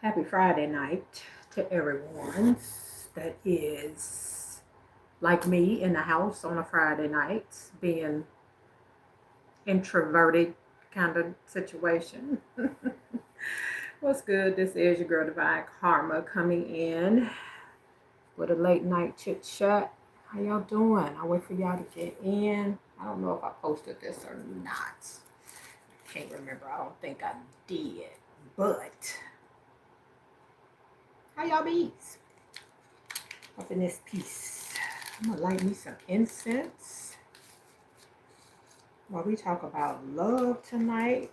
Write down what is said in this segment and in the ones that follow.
Happy Friday night to everyone that is like me in the house on a Friday night, being introverted kind of situation. What's good? This is your girl Divine Karma coming in with a late night chit chat. How y'all doing? I wait for y'all to get in. I don't know if I posted this or not. Can't remember. I don't think I did. But how y'all be? Up in this piece. I'm gonna light me some incense while we talk about love tonight.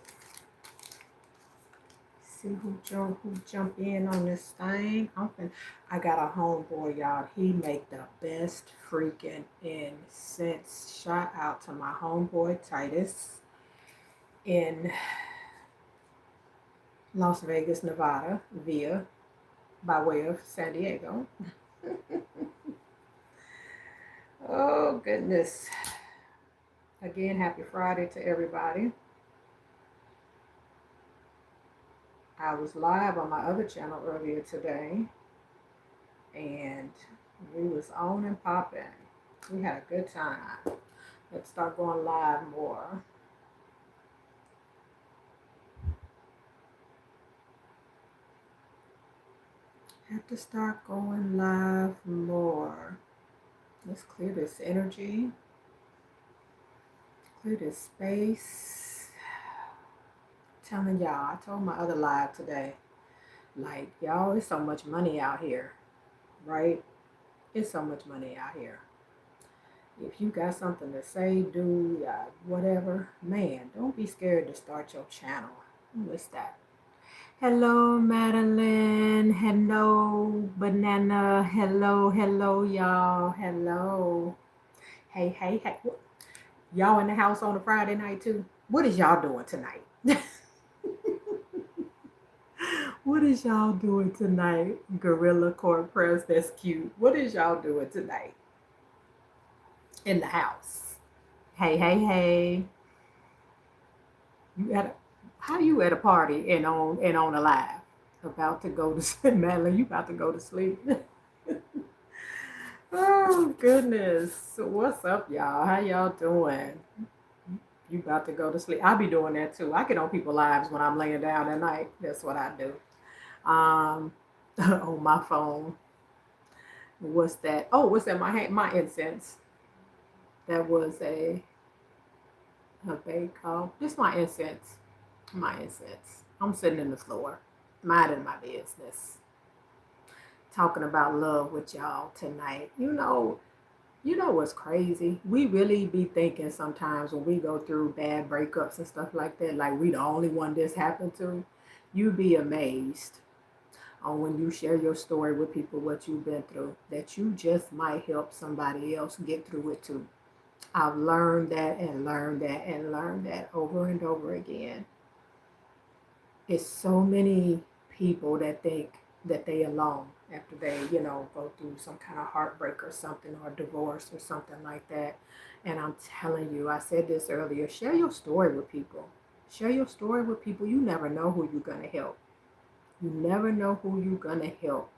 See who jump in on this thing. I got a homeboy, y'all. He make the best freaking incense. Shout out to my homeboy Titus in Las Vegas, Nevada, by way of San Diego. Oh goodness. Again, happy Friday to everybody. I was live on my other channel earlier today, and we was on and popping. We had a good time. Let's start going live more. Have to start going live more. Let's clear this energy. Clear this space. Telling y'all, I told my other live today, like, y'all, there's so much money out here, right? It's so much money out here. If you got something to say, do, whatever, man, don't be scared to start your channel. What's that? Hello, Madeline. Hello, Banana. Hello, y'all. Hello. Hey. Y'all in the house on a Friday night, too? What is y'all doing tonight? What is y'all doing tonight? Gorilla Court Press, that's cute. What is y'all doing tonight in the house? Hey. You at a, how you at a party and on a live? About to go to sleep. Madeline, you about to go to sleep. Oh goodness. What's up, y'all? How y'all doing? You about to go to sleep. I be doing that too. I get on people lives when I'm laying down at night. That's what I do. Um on my phone. What's that? Oh, what's that? My incense. That was a bake call. Just my incense. My incense. I'm sitting in the floor, minding my business, talking about love with y'all tonight. You know what's crazy? We really be thinking sometimes when we go through bad breakups and stuff like that, like we the only one this happened to. You be amazed on when you share your story with people what you've been through, that you just might help somebody else get through it too. I've learned that and learned that and learned that over and over again. It's so many people that think that they alone after they, go through some kind of heartbreak or something or divorce or something like that. And I'm telling you, I said this earlier, share your story with people. Share your story with people. You never know who you're gonna help. You never know who you're gonna help.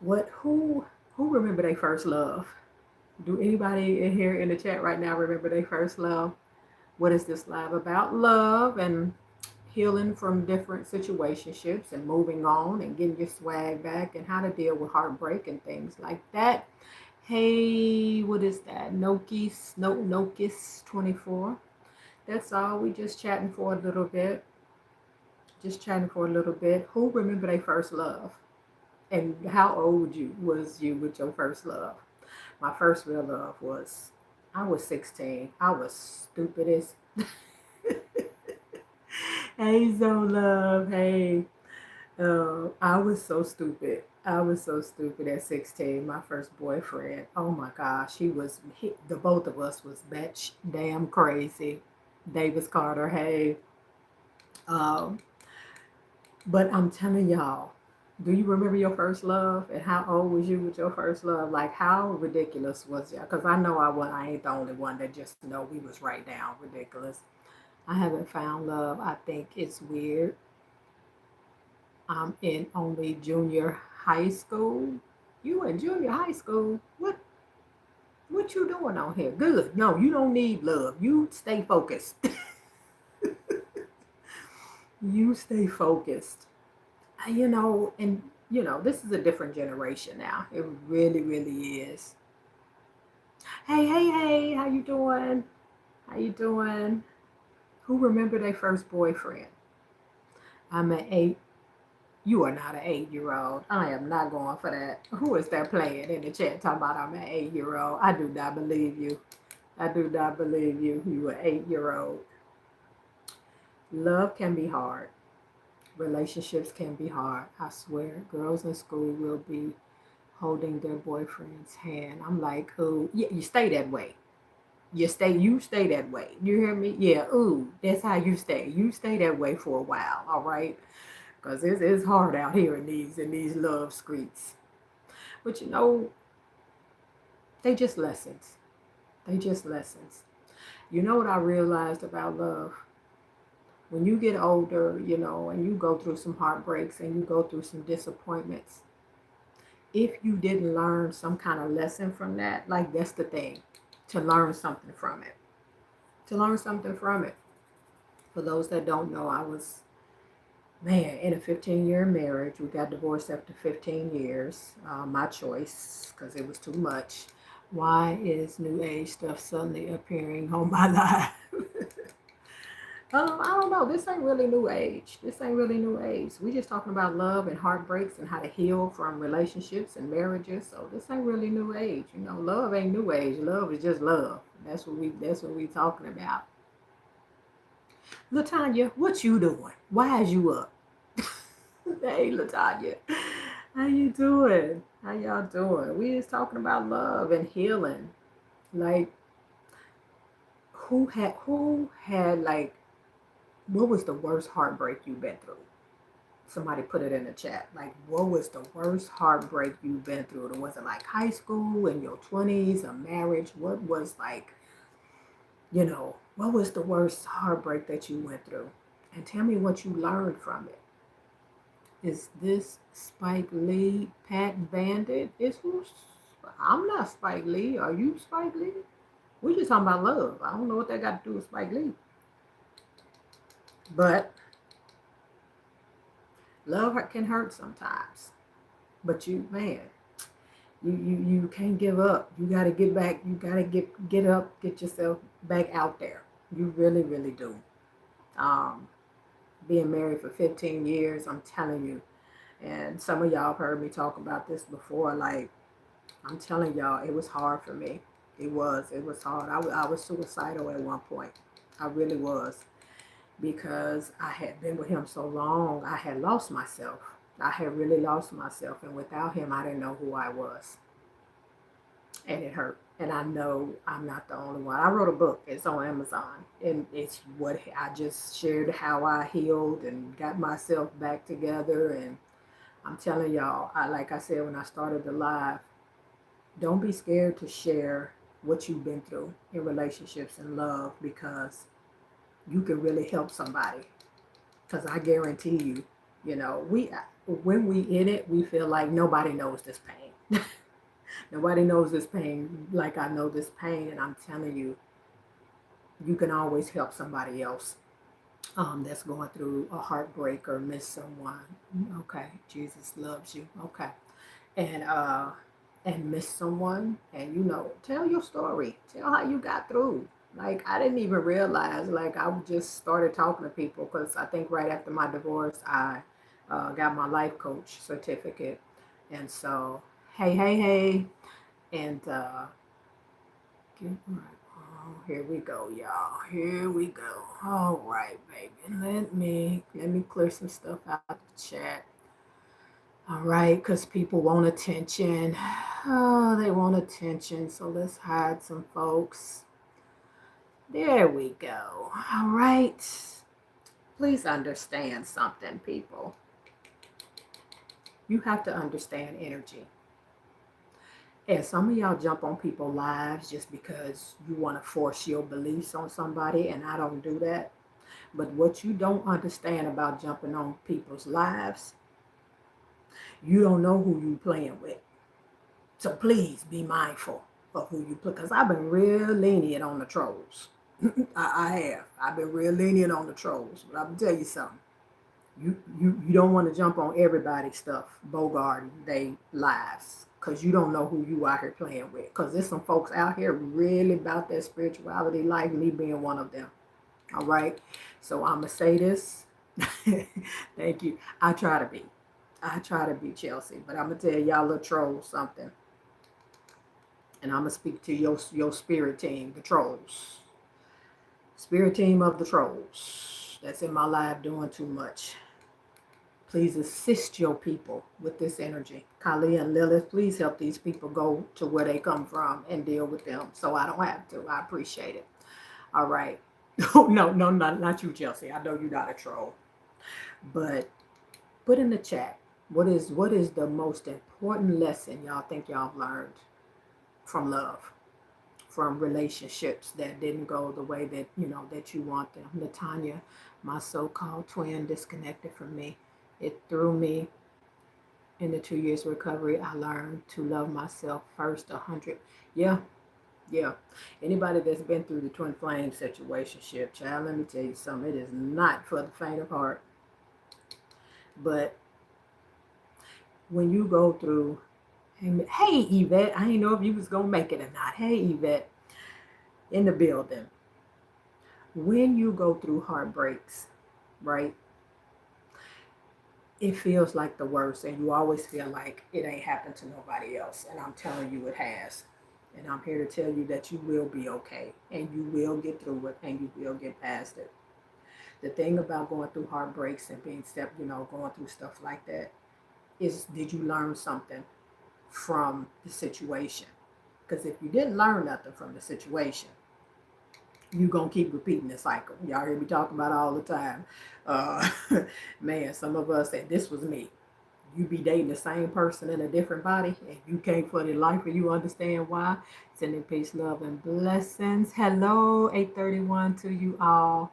Who remember their first love? Do anybody in here in the chat right now remember their first love? What is this live about? Love and healing from different situationships and moving on and getting your swag back and how to deal with heartbreak and things like that. Hey, what is that? Nokis 24. That's all. We just chatting for a little bit. Just chatting for a little bit. Who remember their first love? And how old was you with your first love? My first real love was I was 16. I was stupid as hey Zo Love. Hey. I was so stupid. I was so stupid at 16. My first boyfriend. Oh my gosh, the both of us was batch damn crazy. Davis Carter. Hey. Um, but I'm telling y'all, do you remember your first love and how old was you with your first love? Like how ridiculous was y'all? Because I ain't the only one that just know we was right down ridiculous. I haven't found love. I think it's weird. I'm in only junior high school. You in junior high school? What you doing on here? Good. No, you don't need love. You stay focused. You stay focused. And this is a different generation now. It really, really is. Hey, hey, hey, how you doing? How you doing? Who remember their first boyfriend? I'm an 8. You are not an 8-year old. I am not going for that. Who is that playing in the chat talking about I'm an 8-year old? I do not believe you. I do not believe you. You an 8-year old. Love can be hard. Relationships can be hard. I swear, girls in school will be holding their boyfriend's hand. I'm like, oh, yeah, you stay that way. You stay that way. You hear me? Yeah, ooh, that's how you stay. You stay that way for a while, all right? Because it's hard out here in these love streets. But they just lessons. They just lessons. You know what I realized about love? When you get older, and you go through some heartbreaks and you go through some disappointments, if you didn't learn some kind of lesson from that, like that's the thing, to learn something from it. To learn something from it. For those that don't know, I was, man, in a 15-year marriage. We got divorced after 15 years. My choice, because it was too much. Why is new age stuff suddenly appearing on my life? I don't know. This ain't really new age. This ain't really new age. We just talking about love and heartbreaks and how to heal from relationships and marriages. So this ain't really new age. Love ain't new age. Love is just love. That's what we talking about. Latanya, what you doing? Why is you up? Hey, Latanya, how you doing? How y'all doing? We just talking about love and healing. Like, who had like, what was the worst heartbreak you've been through? Somebody put it in the chat. Like, what was the worst heartbreak you've been through? Was it like high school, in your 20s, a marriage? What was like, what was the worst heartbreak that you went through? And tell me what you learned from it. Is this Spike Lee, Pat Bandit? Is who? I'm not Spike Lee. Are you Spike Lee? We just talking about love. I don't know what that got to do with Spike Lee. But love can hurt sometimes. But man, you can't give up. You gotta get back. You gotta get up, get yourself back out there. You really, really do. Um, Being married for 15 years, I'm telling you, and some of y'all have heard me talk about this before. Like, I'm telling y'all, it was hard for me. It was hard. I was suicidal at one point. I really was, because I had been with him so long. I had lost myself. I had really lost myself, and without him, I didn't know who I was, and it hurt. And I know I'm not the only one. I wrote a book. It's on Amazon, and it's what I just shared, how I healed and got myself back together. And I'm telling y'all, like I said when I started the live, don't be scared to share what you've been through in relationships and love, because you can really help somebody. Because I guarantee you, we when we in it, we feel like nobody knows this pain. Nobody knows this pain like I know this pain, and I'm telling you, you can always help somebody else that's going through a heartbreak or miss someone. Okay, Jesus loves you. Okay, and miss someone, and tell your story. Tell how you got through. Like, I didn't even realize. Like, I just started talking to people because I think right after my divorce, I got my life coach certificate, and so hey, hey, hey, and oh, here we go, y'all. Here we go. All right, baby. Let me clear some stuff out of the chat. All right, because people want attention. Oh, they want attention. So let's hide some folks. There we go. All right. Please understand something, people. You have to understand energy. And some of y'all jump on people's lives just because you want to force your beliefs on somebody, and I don't do that. But what you don't understand about jumping on people's lives You don't know who you playing with. So please be mindful of who you play. Because I've been real lenient on the trolls. I have. I've been real lenient on the trolls. But I'm going to tell you something. You don't want to jump on everybody's stuff, Bogart, they lives. Because you don't know who you out here playing with. Because there's some folks out here really about that spirituality life, me being one of them. All right. So I'm going to say this. Thank you. I try to be. I try to be Chelsea. But I'm going to tell y'all little trolls something. And I'm going to speak to your spirit team, the trolls. Spirit team of the trolls. That's in my life doing too much. Please assist your people with this energy. Kali and Lilith, please help these people go to where they come from and deal with them so I don't have to. I appreciate it. All right. No, not you, Chelsea. I know you're not a troll. But put in the chat, what is the most important lesson y'all think y'all have learned from love, from relationships that didn't go the way that that you want them? Latanya, my so-called twin, disconnected from me. It threw me. In the 2 years recovery, I learned to love myself first. 100. Yeah. Anybody that's been through the twin flame situation, child, let me tell you something. It is not for the faint of heart. But when you go through, hey Yvette, I didn't know if you was gonna make it or not. Hey Yvette, in the building. When you go through heartbreaks, right? It feels like the worst, and you always feel like it ain't happened to nobody else. And I'm telling you, it has. And I'm here to tell you that you will be okay, and you will get through it, and you will get past it. The thing about going through heartbreaks and being going through stuff like that is, did you learn something from the situation? Because if you didn't learn nothing from the situation, you're going to keep repeating the cycle. Y'all hear me talk about it all the time. Uh, man, some of us, and this was me, you be dating the same person in a different body, and you can't for the life of you understand why. Sending peace, love, and blessings. Hello, 831 to you all.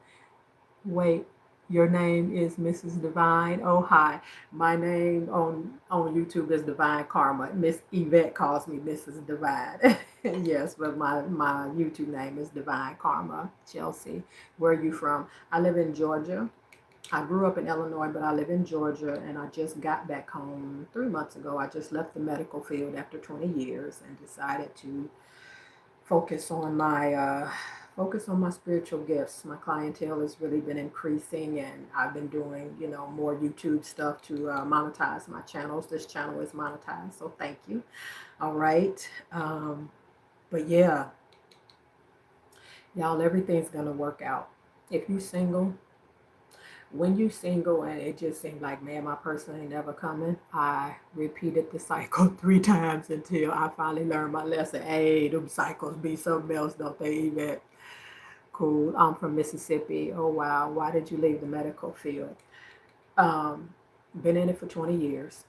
Wait, your name is Mrs. Divine. Oh, hi. My name on YouTube is Divine Karma. Miss Yvette calls me Mrs. Divine. Yes, but my YouTube name is Divine Karma. Chelsea, where are you from? I live in Georgia. I grew up in Illinois, but I live in Georgia, and I just got back home 3 months ago. I just left the medical field after 20 years and decided to focus on my spiritual gifts. My clientele has really been increasing, and I've been doing more YouTube stuff to monetize my channels. This channel is monetized, so thank you. All right, but yeah, y'all, everything's gonna work out. If you single, when you single and it just seemed like, man, my person ain't never coming, I repeated the cycle 3 times until I finally learned my lesson. Hey, them cycles be something else, don't they, even? Cool. I'm from Mississippi. Oh, wow. Why did you leave the medical field? Been in it for 20 years.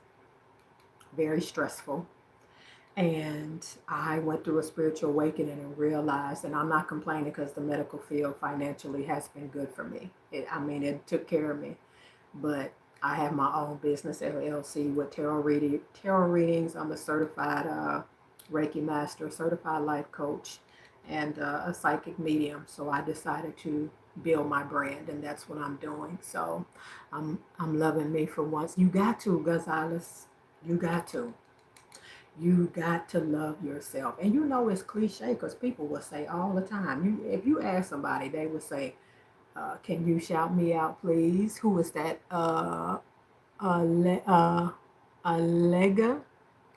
Very stressful. And I went through a spiritual awakening and realized, and I'm not complaining because the medical field financially has been good for me. It took care of me. But I have my own business, LLC, with tarot readings. I'm a certified Reiki master, certified life coach, and a psychic medium. So I decided to build my brand, and that's what I'm doing. So I'm loving me for once. You got to, Gonzalez. You got to. You got to love yourself. And it's cliche because people will say all the time. If you ask somebody, they will say, can you shout me out, please? Who is that? Allega?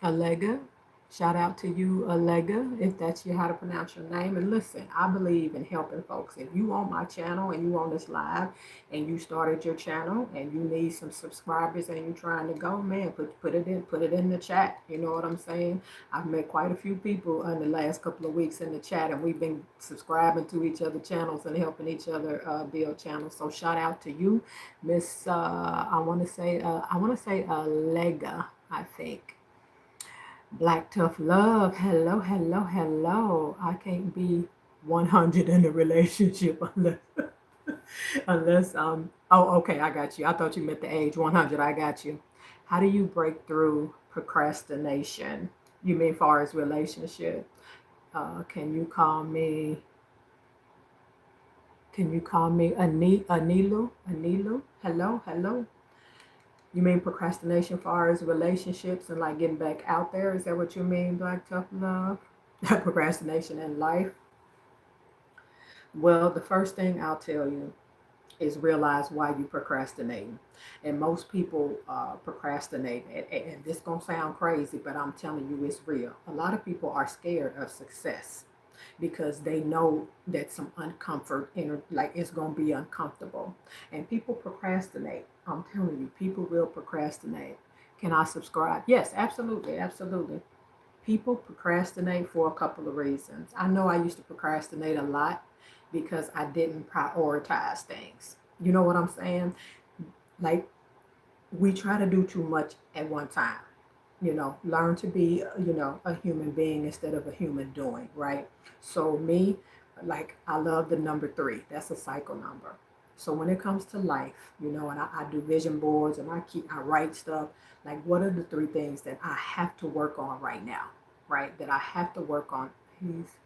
Allega? Shout out to you, Allega, if that's how to pronounce your name. And listen, I believe in helping folks. If you on my channel and you on this live and you started your channel and you need some subscribers and you're trying to go, man, put it in the chat. You know what I'm saying? I've met quite a few people in the last couple of weeks in the chat, and we've been subscribing to each other's channels and helping each other build channels. So shout out to you, Miss. I want to say Allega, I think. Black Tough Love. Hello, hello, hello. I can't be 100 in a relationship unless Unless oh, okay, I got you. I thought you meant the age 100. I got you. How do you break through procrastination? You mean far as relationship? Can you call me? Can you call me Anilu? Anilu? Hello, hello. You mean procrastination far as relationships and like getting back out there? Is that what you mean, Black Tough Love? Procrastination in life? Well, the first thing I'll tell you is realize why you procrastinating. And most people procrastinate, and this gonna sound crazy, but I'm telling you it's real. A lot of people are scared of success because they know that some uncomfort like it's gonna be uncomfortable. And people procrastinate. I'm telling you, people will procrastinate. Can I subscribe? Yes, absolutely, absolutely. People procrastinate for a couple of reasons. I know I used to procrastinate a lot because I didn't prioritize things. You know what I'm saying? Like, we try to do too much at one time. Learn to be, a human being instead of a human doing, right? So, me, like, I love the number three. That's a cycle number. So, when it comes to life, and I do vision boards and I write stuff, like, what are the three things that I have to work on right now, right? That I have to work on. He's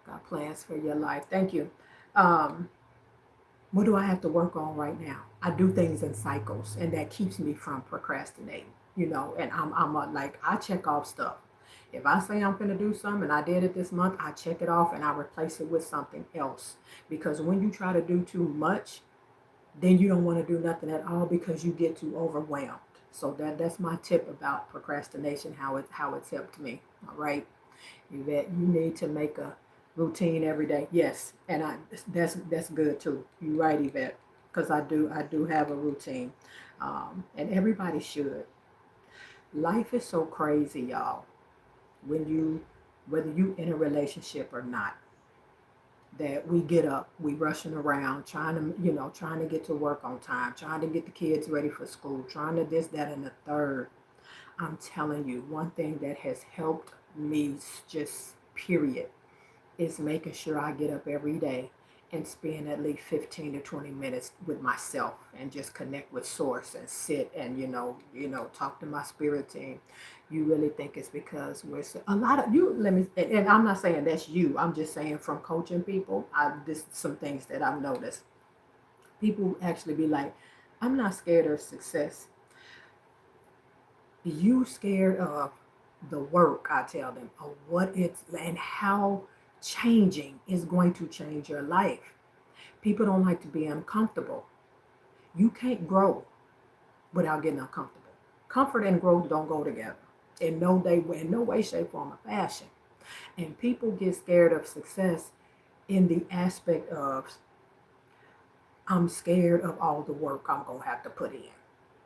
got plans for your life. Thank you. Um, what do I have to work on right now? I do things in cycles, and that keeps me from procrastinating. And like, I check off stuff. If I say I'm going to do something and I did it this month, I check it off and I replace it with something else. Because when you try to do too much, then you don't want to do nothing at all because you get too overwhelmed. So that's my tip about procrastination, how it's helped me. All right. You need to make a routine every day. Yes, and that's good too. You're right, Yvette, because I do have a routine, and everybody should. Life is so crazy, y'all. When you Whether you in a relationship or not, that we get up, we rushing around, trying to get to work on time, trying to get the kids ready for school, trying to this, that, and the third. I'm telling you, one thing that has helped me, just period, is making sure I get up every day and spend at least 15 to 20 minutes with myself and just connect with source and sit and talk to my spirit team. You really think it's because a lot of you, let me, and I'm not saying that's you, I'm just saying from coaching people, this some things that I've noticed. People actually be like, I'm not scared of success. You scared of the work, I tell them, of what it's and how changing is going to change your life. People don't like to be uncomfortable. You can't grow without getting uncomfortable. Comfort and growth don't go together in no way, shape, form, or fashion. And people get scared of success in the aspect of, I'm scared of all the work I'm gonna have to put in.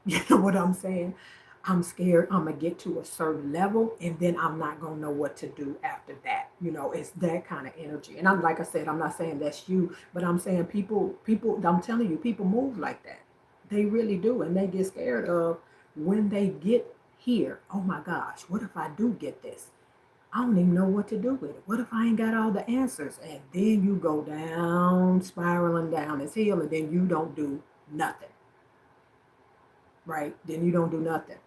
You know what I'm saying? I'm scared I'm gonna get to a certain level and then I'm not gonna know what to do after that. It's that kind of energy. And I'm like I said, I'm not saying that's you, but I'm saying people, I'm telling you, people move like that. They really do. And they get scared of when they get here. Oh my gosh, what if I do get this? I don't even know what to do with it. What if I ain't got all the answers? And then you go down, spiraling down this hill, and then you don't do nothing, right? Then you don't do nothing.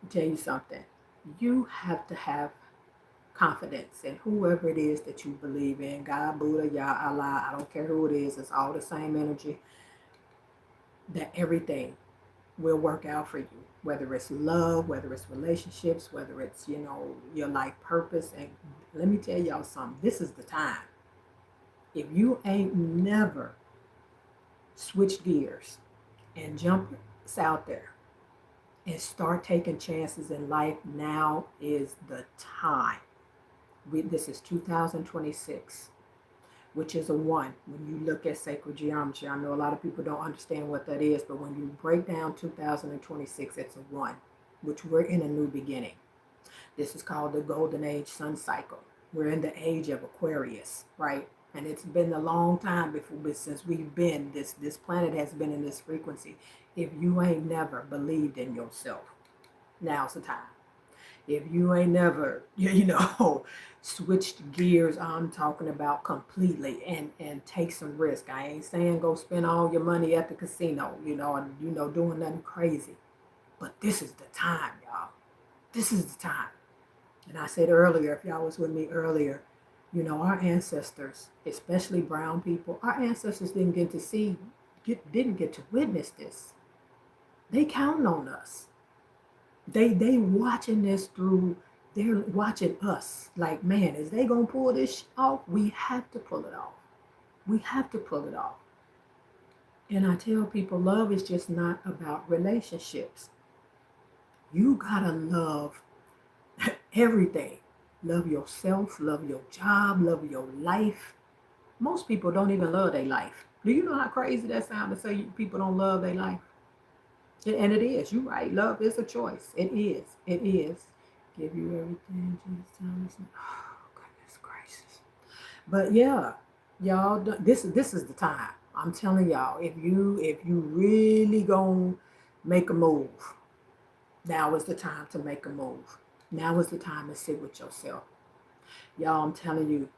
Tell you something. You have to have confidence in whoever it is that you believe in. God, Buddha, Yah, Allah, I don't care who it is. It's all the same energy. That everything will work out for you. Whether it's love, whether it's relationships, whether it's, your life purpose. And let me tell y'all something. This is the time. If you ain't never switched gears and jumped out there and start taking chances in life, now is the time. This is 2026, which is a one. When you look at sacred geometry, I know a lot of people don't understand what that is, but when you break down 2026, it's a one, which we're in a new beginning. This is called the golden age sun cycle. We're in the age of Aquarius, right? And it's been a long time since we've been, this planet has been in this frequency. If you ain't never believed in yourself, now's the time. If you ain't never, you know, switched gears, I'm talking about completely and take some risk. I ain't saying go spend all your money at the casino, and doing nothing crazy. But this is the time, y'all. This is the time. And I said earlier, if y'all was with me earlier, our ancestors, especially brown people, our ancestors didn't get to witness this. They counting on us. They watching this through. They're watching us. Like, man, is they gonna pull this off? We have to pull it off. We have to pull it off. And I tell people, love is just not about relationships. You gotta love everything. Love yourself, love your job, love your life. Most people don't even love their life. Do you know how crazy that sounds to say people don't love their life? And it is. You're right. Love is a choice. It is. It is. Give you everything, Jesus. Oh, goodness gracious. But yeah, y'all, this is the time. I'm telling y'all, if you really gonna make a move, now is the time to make a move. Now is the time to sit with yourself. Y'all, I'm telling you,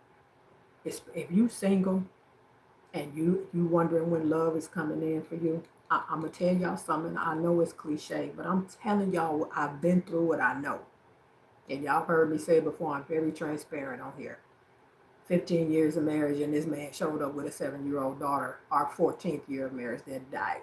if you single and you wondering when love is coming in for you, I'm gonna tell y'all something. I know it's cliche, but I'm telling y'all, I've been through it. I know, and y'all heard me say it before. I'm very transparent on here. 15 years of marriage, and this man showed up with a 7-year-old daughter. Our 14th year of marriage that died,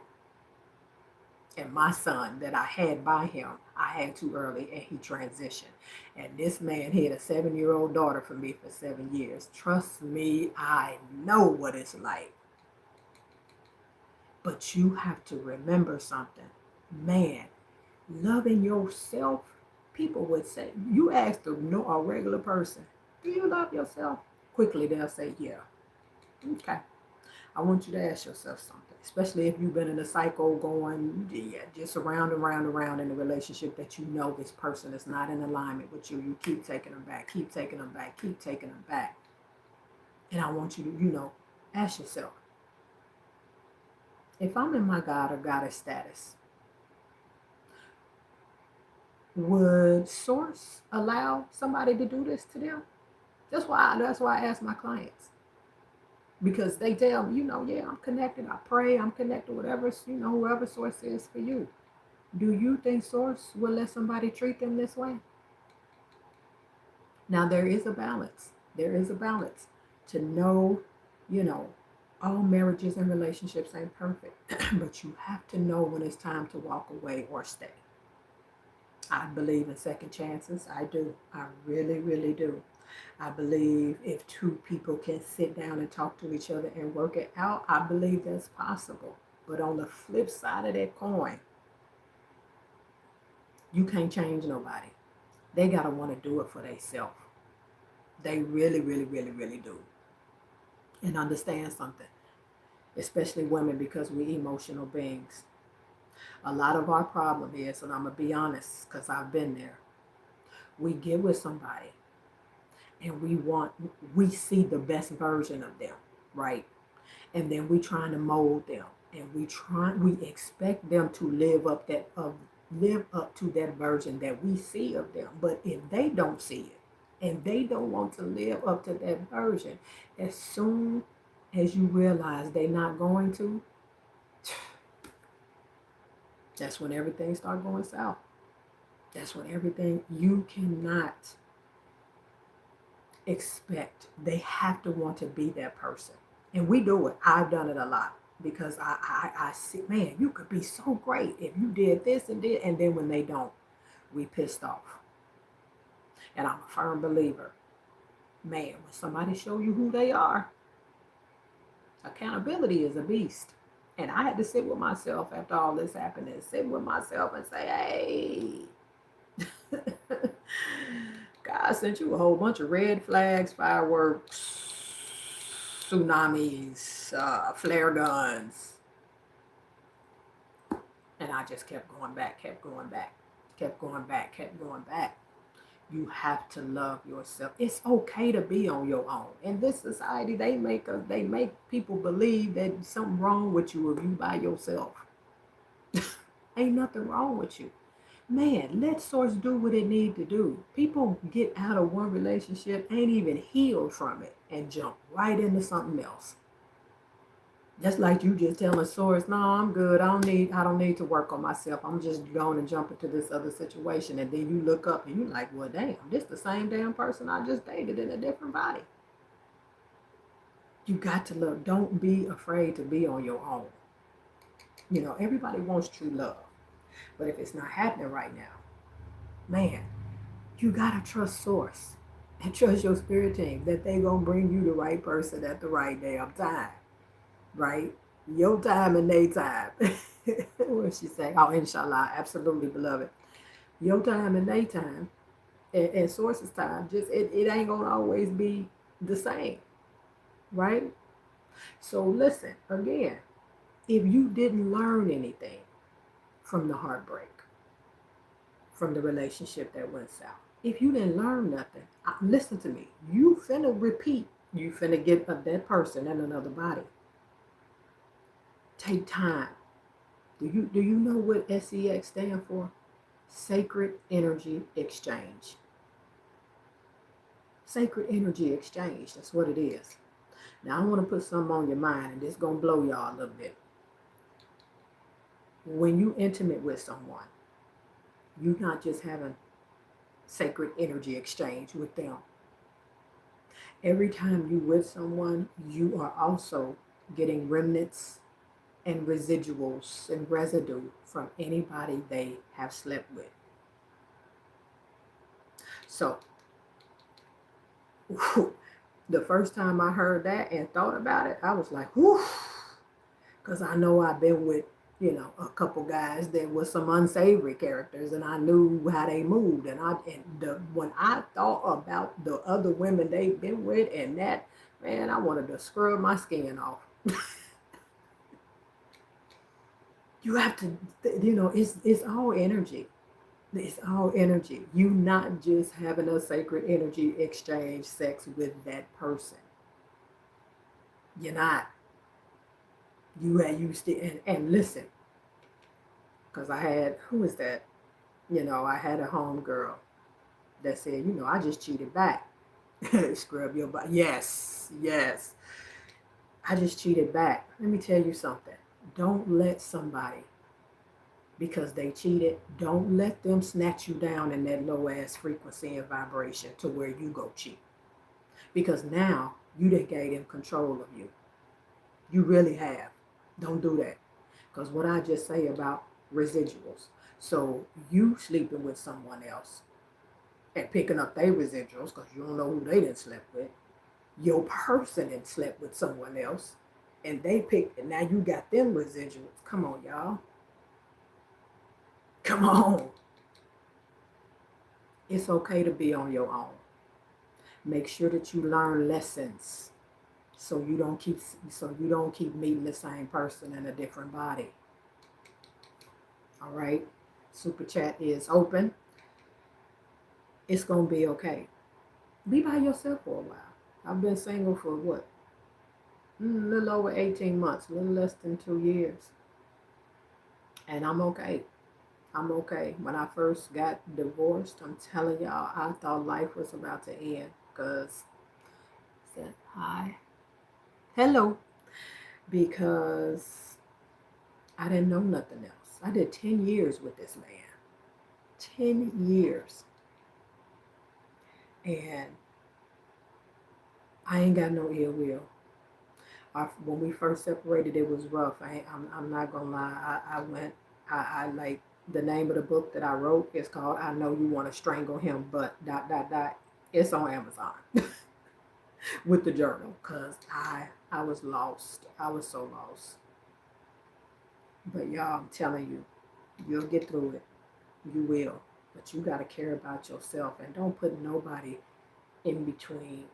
and my son that I had by him, I had too early, and he transitioned. And this man had a 7-year-old daughter for me for 7 years. Trust me, I know what it's like. But you have to remember something. Man, loving yourself, people would say, you ask a regular person, do you love yourself? Quickly they'll say, yeah. Okay. I want you to ask yourself something, especially if you've been in a cycle going, yeah, just around and around and around in a relationship that you know this person is not in alignment with you. You keep taking them back, keep taking them back, keep taking them back. And I want you to, ask yourself, if I'm in my God or goddess status, would source allow somebody to do this to them? That's why I ask my clients. Because they tell me, yeah, I'm connected. I pray, I'm connected, whatever, whoever source is for you. Do you think source will let somebody treat them this way? Now there is a balance. There is a balance to know, you know, all marriages and relationships ain't perfect, but you have to know when it's time to walk away or stay. I believe in second chances. I do. I really, really do. I believe if two people can sit down and talk to each other and work it out, I believe that's possible. But on the flip side of that coin, you can't change nobody. They gotta want to do it for themselves. They really, really, really, really do. And understand something, especially women, because we emotional beings. A lot of our problem is, and I'm gonna be honest, because I've been there. We get with somebody and we see the best version of them, right? And then we trying to mold them, and we expect them to live up to that version that we see of them. But if they don't see it and they don't want to live up to that version, as soon as you realize they're not going to, that's when everything starts going south. That's when everything, you cannot expect, they have to want to be that person. And we do it. I've done it a lot because I see, man, you could be so great if you did this and did, and then when they don't, we pissed off. And I'm a firm believer, man, when somebody show you who they are, accountability is a beast. And I had to sit with myself after all this happened and sit with myself and say, hey, God sent you a whole bunch of red flags, fireworks, tsunamis, flare guns. And I just kept going back, kept going back, kept going back, kept going back. You have to love yourself. It's okay to be on your own. In this society, they make people believe that something wrong with you if you by yourself. Ain't nothing wrong with you. Man, let source do what it need to do. People get out of one relationship, ain't even healed from it, and jump right into something else. Just like you just telling source, no, I'm good. I don't need to work on myself. I'm just going and jump into this other situation. And then you look up and you're like, well, damn, this the same damn person I just dated in a different body. You got to look. Don't be afraid to be on your own. Everybody wants true love. But if it's not happening right now, man, you gotta trust source and trust your spirit team that they gonna bring you the right person at the right damn time, right? Your time and their time. What she say? Oh, inshallah, absolutely, beloved. Your time and their time, and source's time, just it ain't gonna always be the same, right? So listen again. If you didn't learn anything from the heartbreak, from the relationship that went south. If you didn't learn nothing, listen to me. You finna repeat. You finna get a dead person in another body. Take time. Do you know what SEX stand for? Sacred Energy Exchange. Sacred Energy Exchange. That's what it is. Now I want to put something on your mind, and this gonna blow y'all a little bit. When you intimate with someone, you're not just having sacred energy exchange with them. Every time you with someone, you are also getting remnants and residuals and residue from anybody they have slept with. So, the first time I heard that and thought about it, I was like, whew, because I know I've been with, a couple guys that were some unsavory characters, and I knew how they moved. When I thought about the other women they've been with, and that, man, I wanted to scrub my skin off. You have to, it's all energy. It's all energy. You not just having a sacred energy exchange sex with that person. You're not. You still and listen, because I had who is that? I had a home girl that said, I just cheated back. Scrub your butt. Yes, yes. I just cheated back. Let me tell you something. Don't let somebody, because they cheated, don't let them snatch you down in that low ass frequency and vibration to where you go cheat. Because now you done gave them control of you. You really have. Don't do that. Because what I just say about residuals. So you sleeping with someone else and picking up their residuals because you don't know who they didn't sleep with. Your person had slept with someone else and they picked, and now you got them residuals. Come on, y'all. Come on. It's okay to be on your own. Make sure that you learn lessons so you don't keep meeting the same person in a different body. All right. Super chat is open. It's gonna be okay. Be by yourself for a while. I've been single for what? A little over 18 months, a little less than 2 years. And I'm okay. I'm okay. When I first got divorced, I'm telling y'all, I thought life was about to end because I said, hi, hello, because I didn't know nothing else. I did 10 years with this man. 10 years. And I ain't got no ill will. When we first separated, it was rough. I'm not gonna lie. I like the name of the book that I wrote is called "I Know You Want to Strangle Him," but ... It's on Amazon with the journal because I was lost. I was so lost. But y'all, I'm telling you, you'll get through it. You will. But you gotta care about yourself and don't put nobody in between.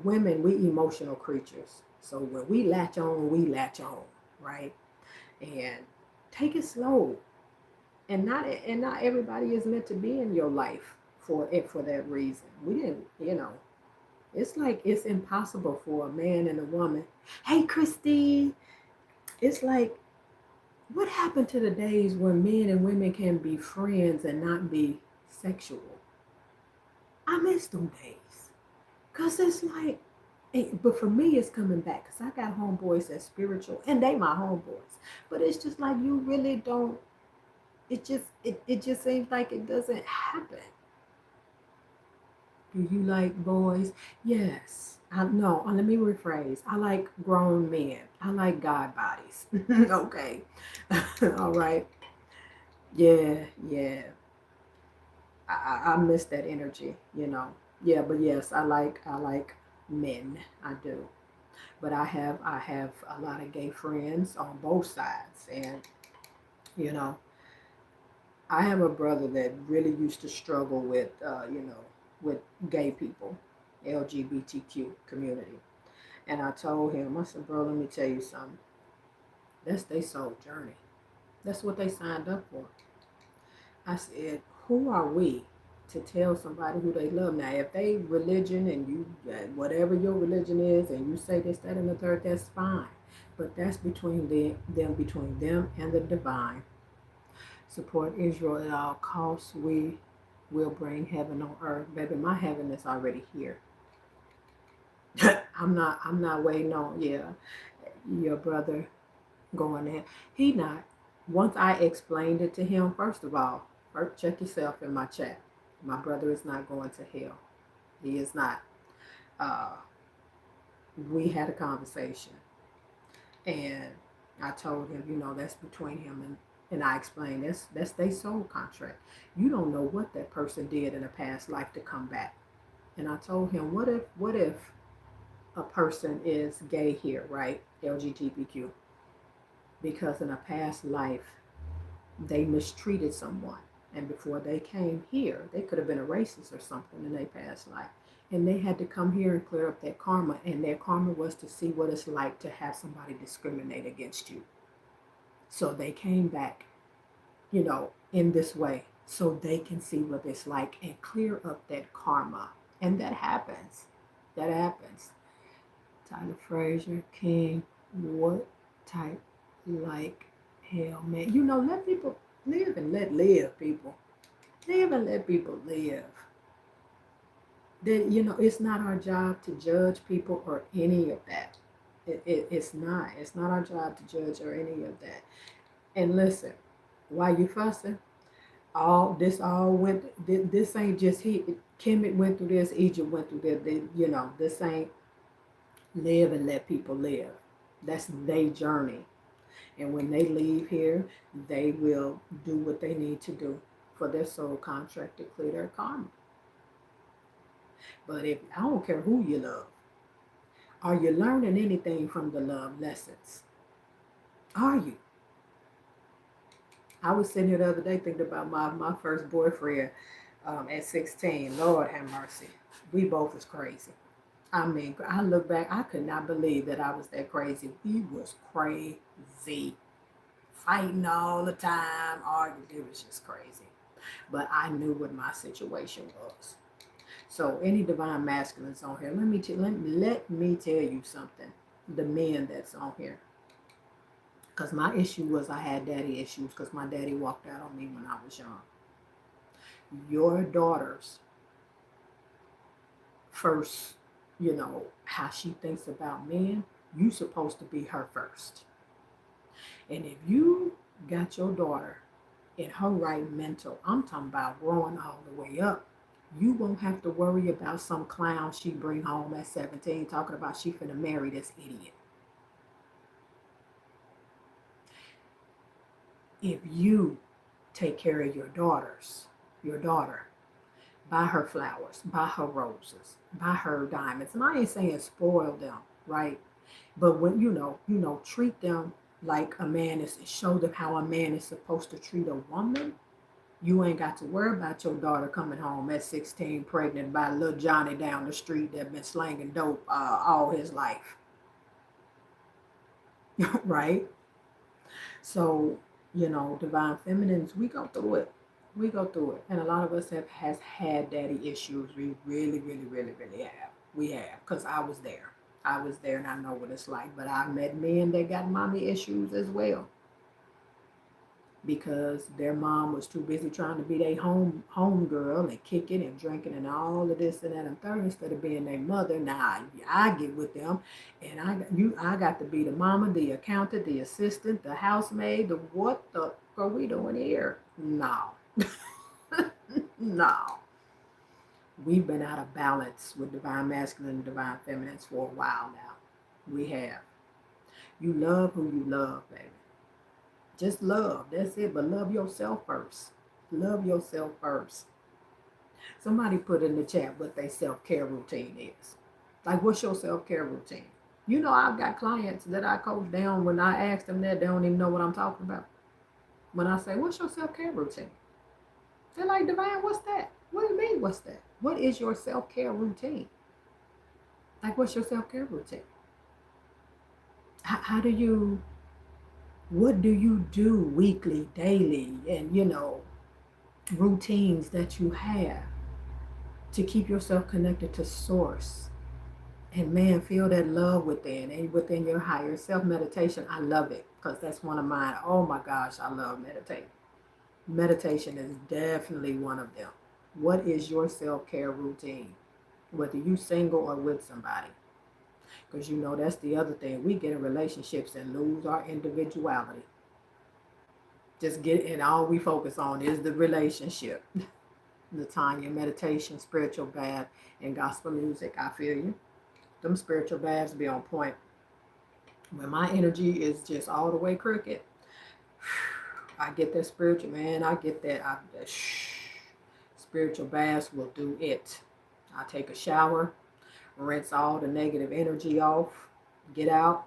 Women, we emotional creatures. So when we latch on, right? And take it slow. And not everybody is meant to be in your life for that reason. We didn't, it's like it's impossible for a man and a woman. Hey Christy, it's like What happened to the days when men and women can be friends and not be sexual? I miss them days. Cause it's like, but for me, it's coming back. Cause I got homeboys that's spiritual, and they my homeboys. But it's just like you really don't. It just seems like it doesn't happen. Do you like boys? Yes. I no. Let me rephrase. I like grown men. I like God bodies. Okay. All right. Yeah. Yeah. I miss that energy. Yeah. But yes, I like men. I do. But I have a lot of gay friends on both sides, and you know I have a brother that really used to struggle with with gay people, LGBTQ community, and I told him, I said, bro, let me tell you something. That's their soul journey. That's what they signed up for. I said, who are we to tell somebody who they love? Now, if they religion and you, whatever your religion is, and you say this, that, and the third, that's fine. But that's between them and the divine. Support Israel at all costs. We will bring heaven on earth, baby. My heaven is already here. I'm not waiting on your brother going there. He not. Once I explained it to him, first of all, first check yourself in my chat. My brother is not going to hell. He is not. Uh, we had a conversation, and I told him, that's between him and I explained that's their soul contract. You don't know what that person did in a past life to come back. And I told him, what if a person is gay here, right? LGBTQ, because in a past life they mistreated someone. And before they came here, they could have been a racist or something in their past life. And they had to come here and clear up that karma. And their karma was to see what it's like to have somebody discriminate against you. So they came back, in this way so they can see what it's like and clear up that karma. And that happens. That happens. Tyler Frazier, King, what type like hell, man? Let people live and let live, people. Live and let people live. Then, it's not our job to judge people or any of that. It's not. It's not our job to judge or any of that. And listen, while you fussing, all went. This ain't just he. Kemet went through this. Egypt went through this. This ain't live and let people live. That's their journey. And when they leave here, they will do what they need to do for their soul contract to clear their karma. But if I don't care who you love, are you learning anything from the love lessons? Are you? I was sitting here the other day thinking about my first boyfriend at 16. Lord have mercy. We both was crazy. I mean, I look back, I could not believe that I was that crazy. He was crazy. Fighting all the time, arguing. It was just crazy. But I knew what my situation was. So any divine masculines on here, let me tell you something. The men that's on here. Because my issue was I had daddy issues because my daddy walked out on me when I was young. Your daughter's first, how she thinks about men, you supposed to be her first. And if you got your daughter in her right mental, I'm talking about growing all the way up, you won't have to worry about some clown she bring home at 17 talking about she finna marry this idiot. If you take care of your daughter, buy her flowers, buy her roses, buy her diamonds. And I ain't saying spoil them, right? But when treat them like a man is, show them how a man is supposed to treat a woman. You ain't got to worry about your daughter coming home at 16 pregnant by little Johnny down the street that been slanging dope all his life. Right? So, divine feminines, we go through it. We go through it. And a lot of us has had daddy issues. We really, really, really, really have. We have. Because I was there. I was there and I know what it's like. But I've met men that got mommy issues as well. because their mom was too busy trying to be their home girl and kicking and drinking and all of this and that and third instead of being their mother. Now I get with them, and I got to be the mama, the accountant, the assistant, the housemaid. The what the are we doing here? No, no. We've been out of balance with divine masculine and divine feminines for a while now. We have. You love who you love, baby. Just love. That's it. But love yourself first. Love yourself first. Somebody put in the chat what their self care routine is. Like, what's your self care routine? You know, I've got clients that I coach down when I ask them that, they don't even know what I'm talking about. When I say, what's your self care routine? They're like, Divine, what's that? What do you mean, what's that? What is your self care routine? Like, what's your self care routine? How do you, what do you do weekly, daily, and, routines that you have to keep yourself connected to source? And man, feel that love within and within your higher self. Meditation, I love it because that's one of mine. Oh my gosh, I love meditating. Meditation is definitely one of them. What is your self-care routine? Whether you single or with somebody. Because that's the other thing. We get in relationships and lose our individuality. Just get, and all we focus on is the relationship. Latanya, meditation, spiritual bath, and gospel music. I feel you. Them spiritual baths be on point. When my energy is just all the way crooked, I get that spiritual, man. I get that. Spiritual baths will do it. I take a shower, rinse all the negative energy off, get out,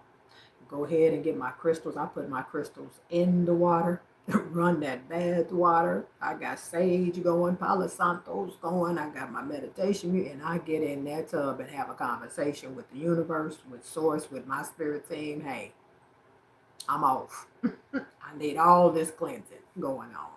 go ahead and get my crystals. I put my crystals in the water, run that bath water. I got sage going, Palo Santos going. I got my meditation, and I get in that tub and have a conversation with the universe, with source, with my spirit team. Hey, I'm off. I need all this cleansing going on.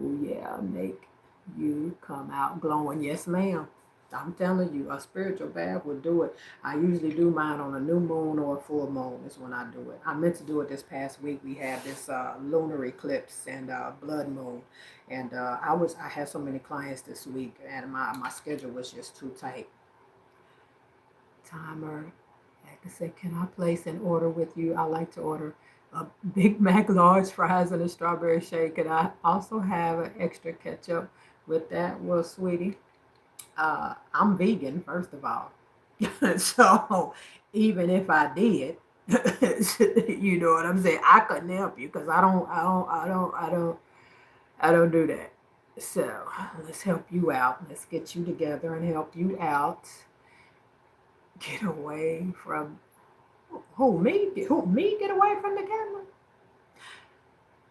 Oh yeah, make you come out glowing. Yes, ma'am. I'm telling you, a spiritual bath would do it. I usually do mine on a new moon or a full moon is when I do it. I meant to do it this past week. We had this lunar eclipse and blood moon. And I had so many clients this week and my schedule was just too tight. Timer. Like I said, can I place an order with you? I like to order a Big Mac, large fries, and a strawberry shake. And I also have an extra ketchup with that. Well, sweetie, I'm vegan, first of all. So even if I did, you know what I'm saying? I couldn't help you because I don't do that. So let's help you out. Let's get you together and help you out. Get away from who me? Who me? Get away from the camera.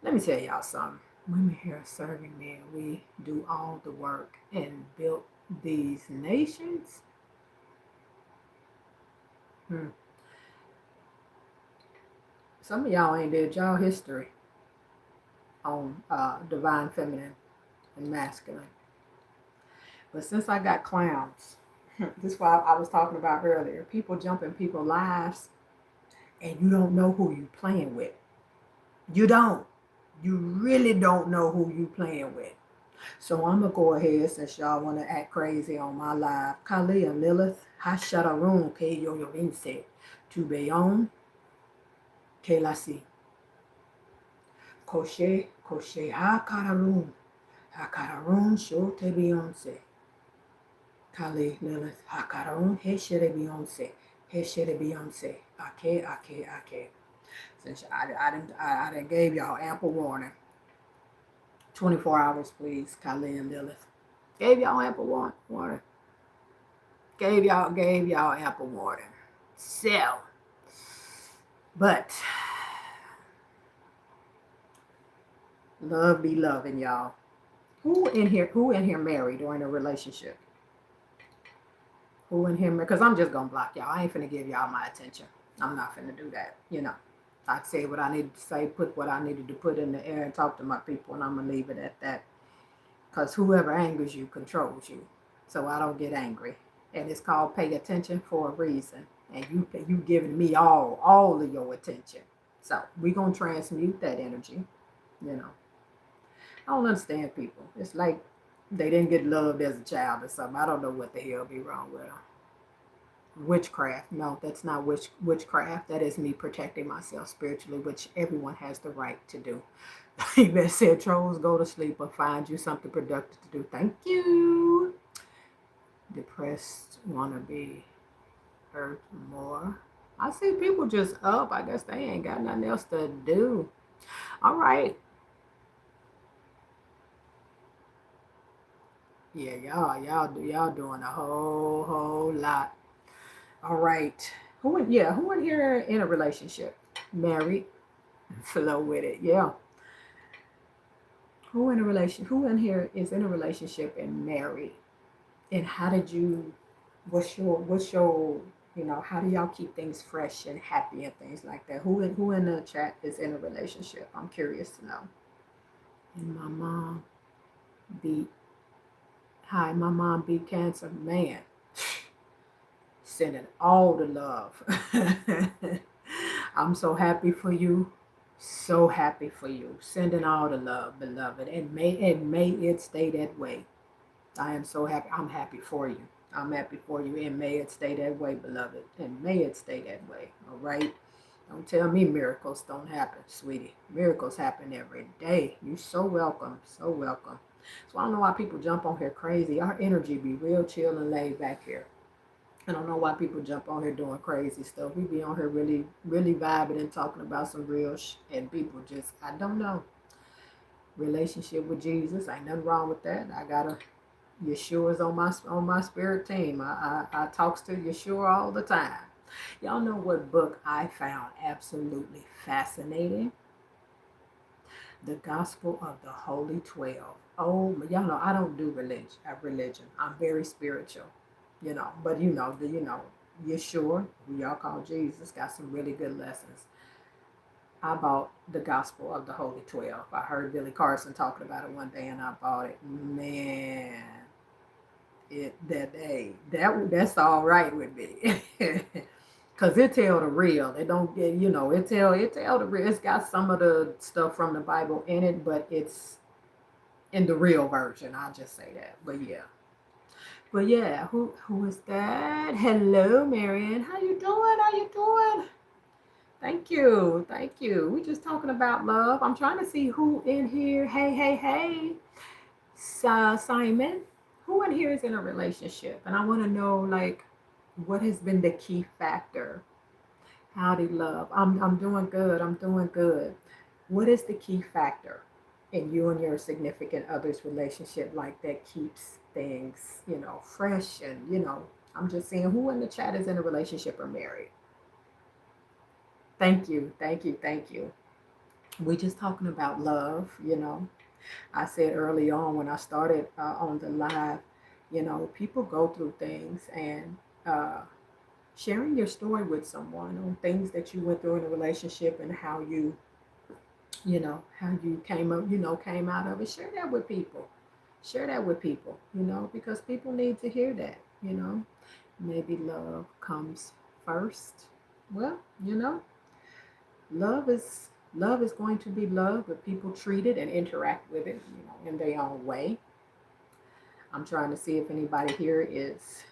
Let me tell y'all something. Women here serving men, we do all the work and built these nations. Some of y'all ain't did y'all history on divine feminine and masculine. But since I got clowns, this is what I was talking about earlier. People jump in people's lives and you don't know who you playing with. You don't. You really don't know who you playing with. So I'm going to go ahead, since y'all want to act crazy on my live. Kali and Lilith, Hashatarun, Ke Yoyorinse, Tubeyon, Ke Lasi. Koshe, Koshe, Hakararun, Shote Beyonce. Kali, Lilith, Hakararun, Heshere Beyonce, Heshere Beyonce, Ake. Since I done gave y'all ample warning. 24 hours, please, Kali and Lilith. Gave y'all ample warning. Gave y'all ample warning. So, but love be loving, y'all. Who in here married or in a relationship? Who in here? Because I'm just gonna block y'all. I ain't finna give y'all my attention. I'm not finna do that. I say what I needed to say, put what I needed to put in the air, and talk to my people, and I'm gonna leave it at that. Because whoever angers you controls you. So I don't get angry. And it's called pay attention for a reason. And you giving me all of your attention. So we're gonna transmute that energy. You know, I don't understand people. It's like they didn't get loved as a child or something. I don't know what the hell be wrong with them. Witchcraft. No, that's not witchcraft. That is me protecting myself spiritually, which everyone has the right to do. That said, trolls, go to sleep or find you something productive to do. Thank you. Depressed, want to be hurt more. I see people just up. I guess they ain't got nothing else to do. All right. Yeah, y'all doing a whole lot. All right. Who in here in a relationship? Married. Flow with it. Yeah. Who in here is in a relationship and married? And how did you what's your how do y'all keep things fresh and happy and things like that? Who in the chat is in a relationship? I'm curious to know. And my mom beat hi, my mom beat cancer. Man, sending all the love. I'm so happy for you. So happy for you. Sending all the love, beloved. And may it stay that way. I am so happy. I'm happy for you. I'm happy for you. And may it stay that way, beloved. And may it stay that way. All right. Don't tell me miracles don't happen, sweetie. Miracles happen every day. You're so welcome. So welcome. So I don't know why people jump on here crazy. Our energy be real chill and laid back here. I don't know why people jump on here doing crazy stuff. We be on here really, really vibing and talking about some real and people just, I don't know. Relationship with Jesus, ain't nothing wrong with that. I got a Yeshua's on my spirit team. I talks to Yeshua all the time. Y'all know what book I found absolutely fascinating? The Gospel of the Holy 12. Oh, y'all know I don't do religion. I'm very spiritual, But Yeshua, who y'all call Jesus, got some really good lessons. I bought the Gospel of the Holy 12. I heard Billy Carson talking about it one day, and I bought it. Man, that's all right with me. Cause it tell the real. It don't get it tell the real. It's got some of the stuff from the Bible in it, but it's in the real version. I'll just say that. But yeah, who is that? Hello, Marion. How you doing? How you doing? Thank you. Thank you. We just talking about love. I'm trying to see who in here. Hey, hey, hey. Simon, who in here is in a relationship? And I want to know, like, what has been the key factor? Howdy, love. I'm doing good. I'm doing good. What is the key factor in you and your significant other's relationship, like that keeps things, fresh and, I'm just saying who in the chat is in a relationship or married. Thank you. Thank you. Thank you. We just talking about love. I said early on when I started on the live, people go through things and sharing your story with someone on things that you went through in a relationship and how you came out of it. Share that with people. Share that with people, because people need to hear that. Maybe love comes first. Well, love is love is going to be love, but people treat it and interact with it, in their own way. I'm trying to see if anybody here is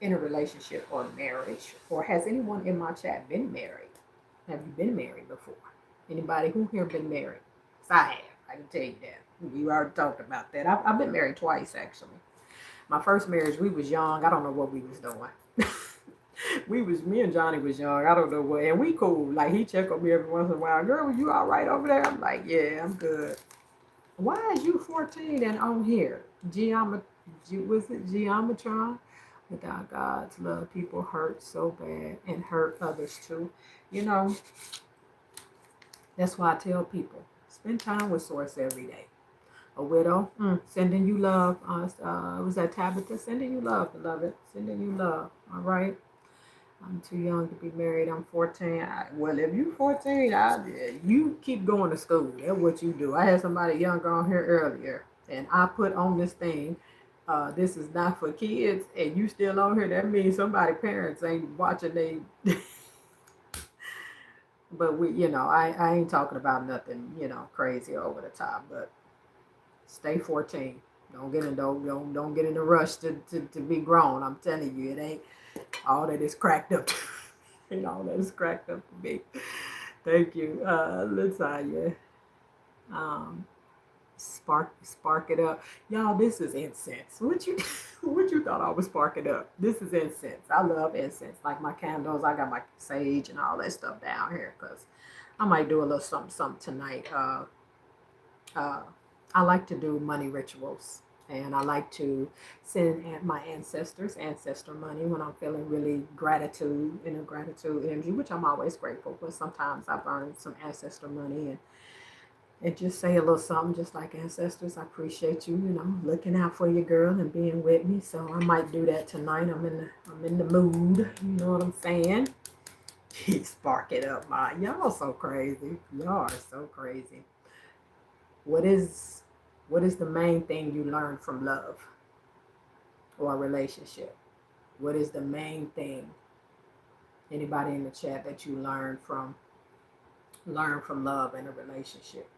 in a relationship or marriage, or has anyone in my chat been married? Have you been married before? Anybody who here been married? 'Cause I have. I can tell you that. We already talked about that. I've been married twice, actually. My first marriage, we was young. I don't know what we was doing. Me and Johnny was young. I don't know what, and we cool. Like he check on me every once in a while. Girl, you all right over there? I'm like, yeah, I'm good. Why is you 14 and on here? Was it Geometron? Without God's love, people hurt so bad and hurt others too. You know, that's why I tell people, spend time with Source every day. A widow, sending you love. Was that Tabitha? Sending you love, beloved. Sending you love. All right. I'm too young to be married. I'm 14. Well, if you're 14, you keep going to school. That's what you do. I had somebody younger on here earlier, and I put on this thing. This is not for kids, and you still on here. That means somebody parents ain't watching they. But I ain't talking about nothing, crazy over the top. But stay 14. Don't get in a rush to be grown. I'm telling you, it ain't all that is cracked up. All that is cracked up to be. Thank you, Latanya. Um, spark it up, y'all. This is incense. What you what you thought I was sparking up? This is incense. I love incense. Like my candles, I got my sage and all that stuff down here because I might do a little something something tonight. Uh, I like to do money rituals. And I like to send my ancestors ancestor money when I'm feeling really gratitude in a gratitude energy, which I'm always grateful. But sometimes I've earned some ancestor money and just say a little something, just like ancestors. I appreciate you, looking out for your girl and being with me. So I might do that tonight. I'm in the mood. You know what I'm saying? Spark it up, my y'all so crazy. Y'all are so crazy. What is what is the main thing you learned from love or a relationship? What is the main thing? Anybody in the chat that you learn from love in a relationship?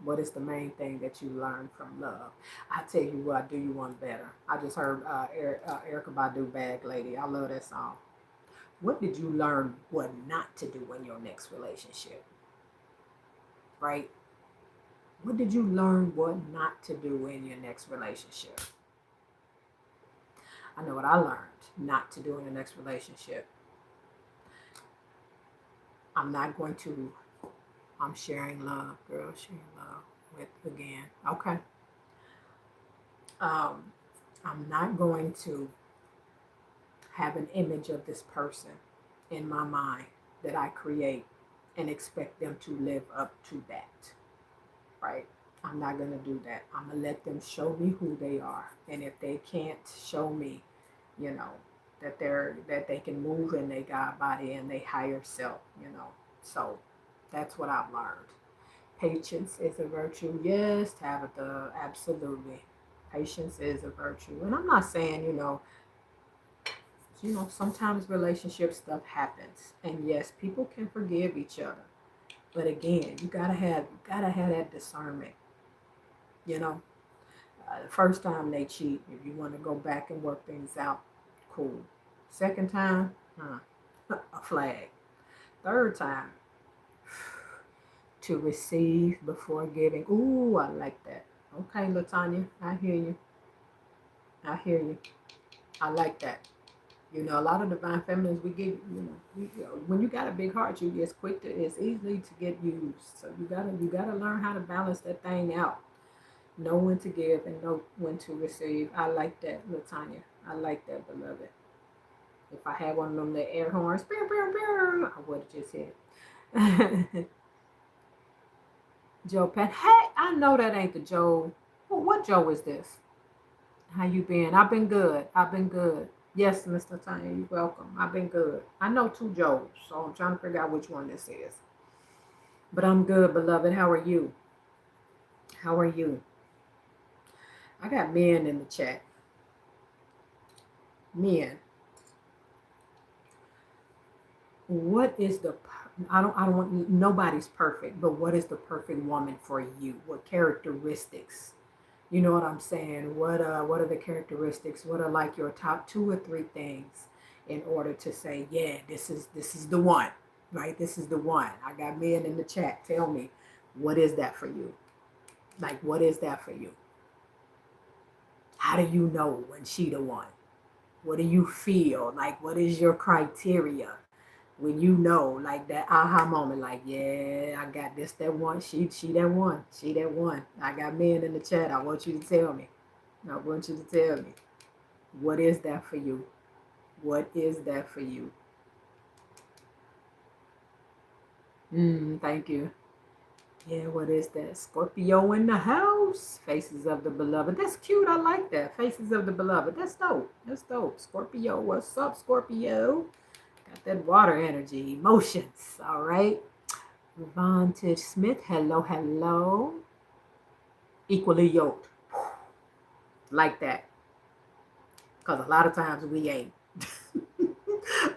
What is the main thing that you learn from love? I tell you what, do you want better? I just heard Erica Badu, Bag Lady. I love that song. What did you learn what not to do in your next relationship? Right? What did you learn what not to do in your next relationship? I know what I learned not to do in the next relationship. I'm not going to, I'm sharing love, girl, sharing love with again. Okay. Um, I'm not going to have an image of this person in my mind that I create and expect them to live up to that. Right? I'm not going to do that. I'm going to let them show me who they are. And if they can't show me, you know, that they can move in their God body and they higher self. So that's what I've learned. Patience is a virtue. Yes, Tabitha, absolutely. Patience is a virtue. And I'm not saying, sometimes relationship stuff happens. And yes, people can forgive each other. But again, you gotta have that discernment. You know, the first time they cheat, if you want to go back and work things out, cool. Second time, a flag. Third time, to receive before giving. Ooh, I like that. Okay, Latanya, I hear you. I hear you. I like that. A lot of divine feminines, we get, when you got a big heart, it's easily to get used. So you gotta learn how to balance that thing out. Know when to give and know when to receive. I like that, Latanya. I like that, beloved. If I had one of them little air horns, I would have just hit. Joe Penn. Hey, I know that ain't the Joe. What Joe is this? How you been? I've been good. I've been good. Yes, Mr. Tanya, you're welcome. I've been good. I know two Joes, so I'm trying to figure out which one this is. But I'm good, beloved. How are you? How are you? I got men in the chat. Men. What is the I don't want nobody's perfect, but what is the perfect woman for you? What characteristics? You know what I'm saying? What are the characteristics? What are like your top 2 or 3 things in order to say, yeah, this is the one, right? This is the one. I got men in the chat. Tell me, what is that for you? Like, what is that for you? How do you know when she the one? What do you feel? Like, what is your criteria? When you know, like that aha moment, like, yeah, I got this, that one, she that one, she that one. I got men in the chat. I want you to tell me. I want you to tell me. What is that for you? What is that for you? Thank you. Yeah, what is that? Scorpio in the house. Faces of the beloved. That's cute. I like that. Faces of the beloved. That's dope. That's dope. Scorpio, what's up, Scorpio? Got that water energy, emotions. All right. Vantage Smith, hello, hello. Equally yoked. Like that. Because a lot of times we ain't.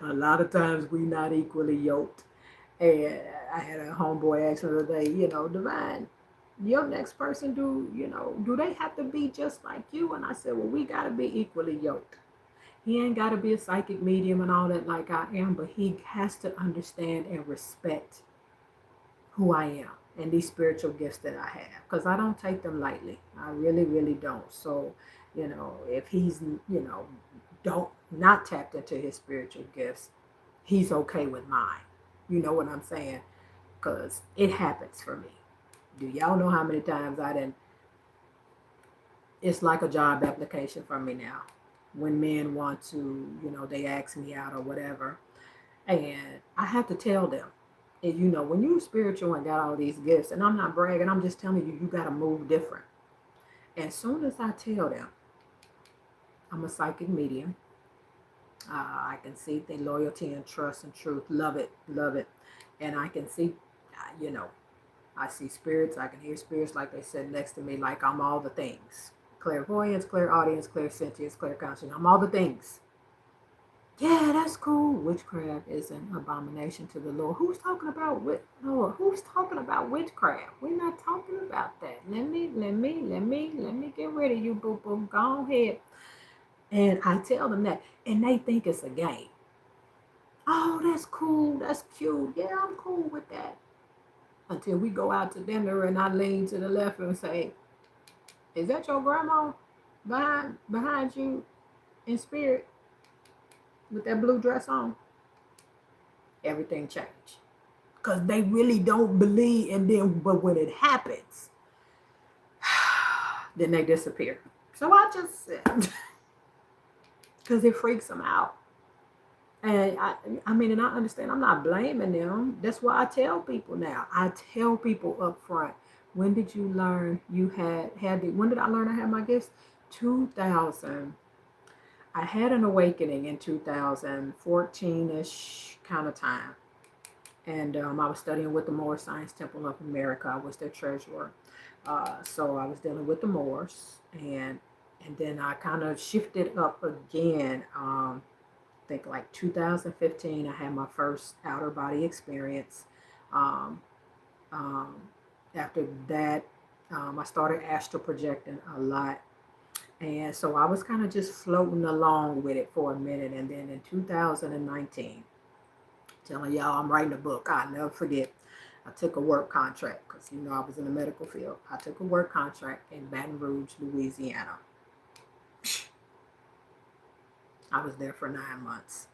A lot of times we not equally yoked. And I had a homeboy ask me the other day, Divine, your next person, do they have to be just like you? And I said, well, we got to be equally yoked. He ain't got to be a psychic medium and all that like I am, but he has to understand and respect who I am and these spiritual gifts that I have, because I don't take them lightly. I really, really don't. So, if he's, don't not tapped into his spiritual gifts, he's okay with mine. You know what I'm saying? Because it happens for me. Do y'all know how many times I didn't? It's like a job application for me now. When men want to, they ask me out or whatever, and I have to tell them, and when you're spiritual and got all these gifts, and I'm not bragging, I'm just telling you, you got to move different. As soon as I tell them I'm a psychic medium, I can see the loyalty and trust and truth, love it, love it, and I can see, you know, I see spirits, I can hear spirits like they sit next to me, like I'm all the things. Clairvoyance, clairaudience, clairsentience, clairconscience. I'm all the things. Yeah, that's cool. Witchcraft is an abomination to the Lord. Who's talking about Lord? Who's talking about witchcraft? We're not talking about that. Let me get rid of you, boo boo. Go ahead. And I tell them that, and they think it's a game. Oh, that's cool. That's cute. Yeah, I'm cool with that. Until we go out to dinner and I lean to the left and say, "Is that your grandma behind you in spirit with that blue dress on?" Everything changed. Because they really don't believe, and then but when it happens, then they disappear. So I just said, because it freaks them out. And I mean, and I understand. I'm not blaming them. That's why I tell people now. I tell people up front. When did you learn you had the? When did I learn I had my gifts? 2000. I had an awakening in 2014-ish kind of time, and I was studying with the Moore Science Temple of America. I was their treasurer, so I was dealing with the Moors, and then I kind of shifted up again. I think like 2015, I had my first outer body experience. Um, um, After that, I started astral projecting a lot. And so I was kind of just floating along with it for a minute. And then in 2019, telling y'all I'm writing a book, I'll never forget. I took a work contract because, I was in the medical field. I took a work contract in Baton Rouge, Louisiana. I was there for 9 months.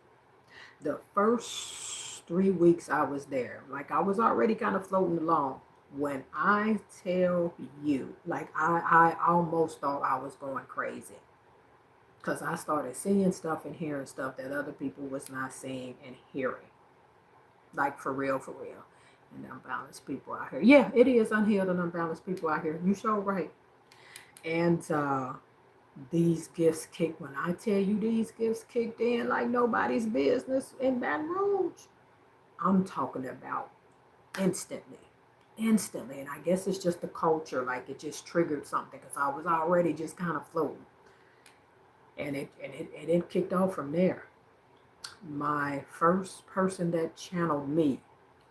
The first 3 weeks I was there, like I was already kind of floating along. When I tell you, like I almost thought I was going crazy because I started seeing stuff and hearing stuff that other people was not seeing and hearing. Like for real, for real. And unbalanced people out here. Yeah, it is unhealed and unbalanced people out here. You sure right. And these gifts kicked. When I tell you these gifts kicked in like nobody's business in Baton Rouge, I'm talking about instantly. Instantly. And I guess it's just the culture, like it just triggered something because I was already just kind of floating. And it kicked off from there. My first person that channeled me,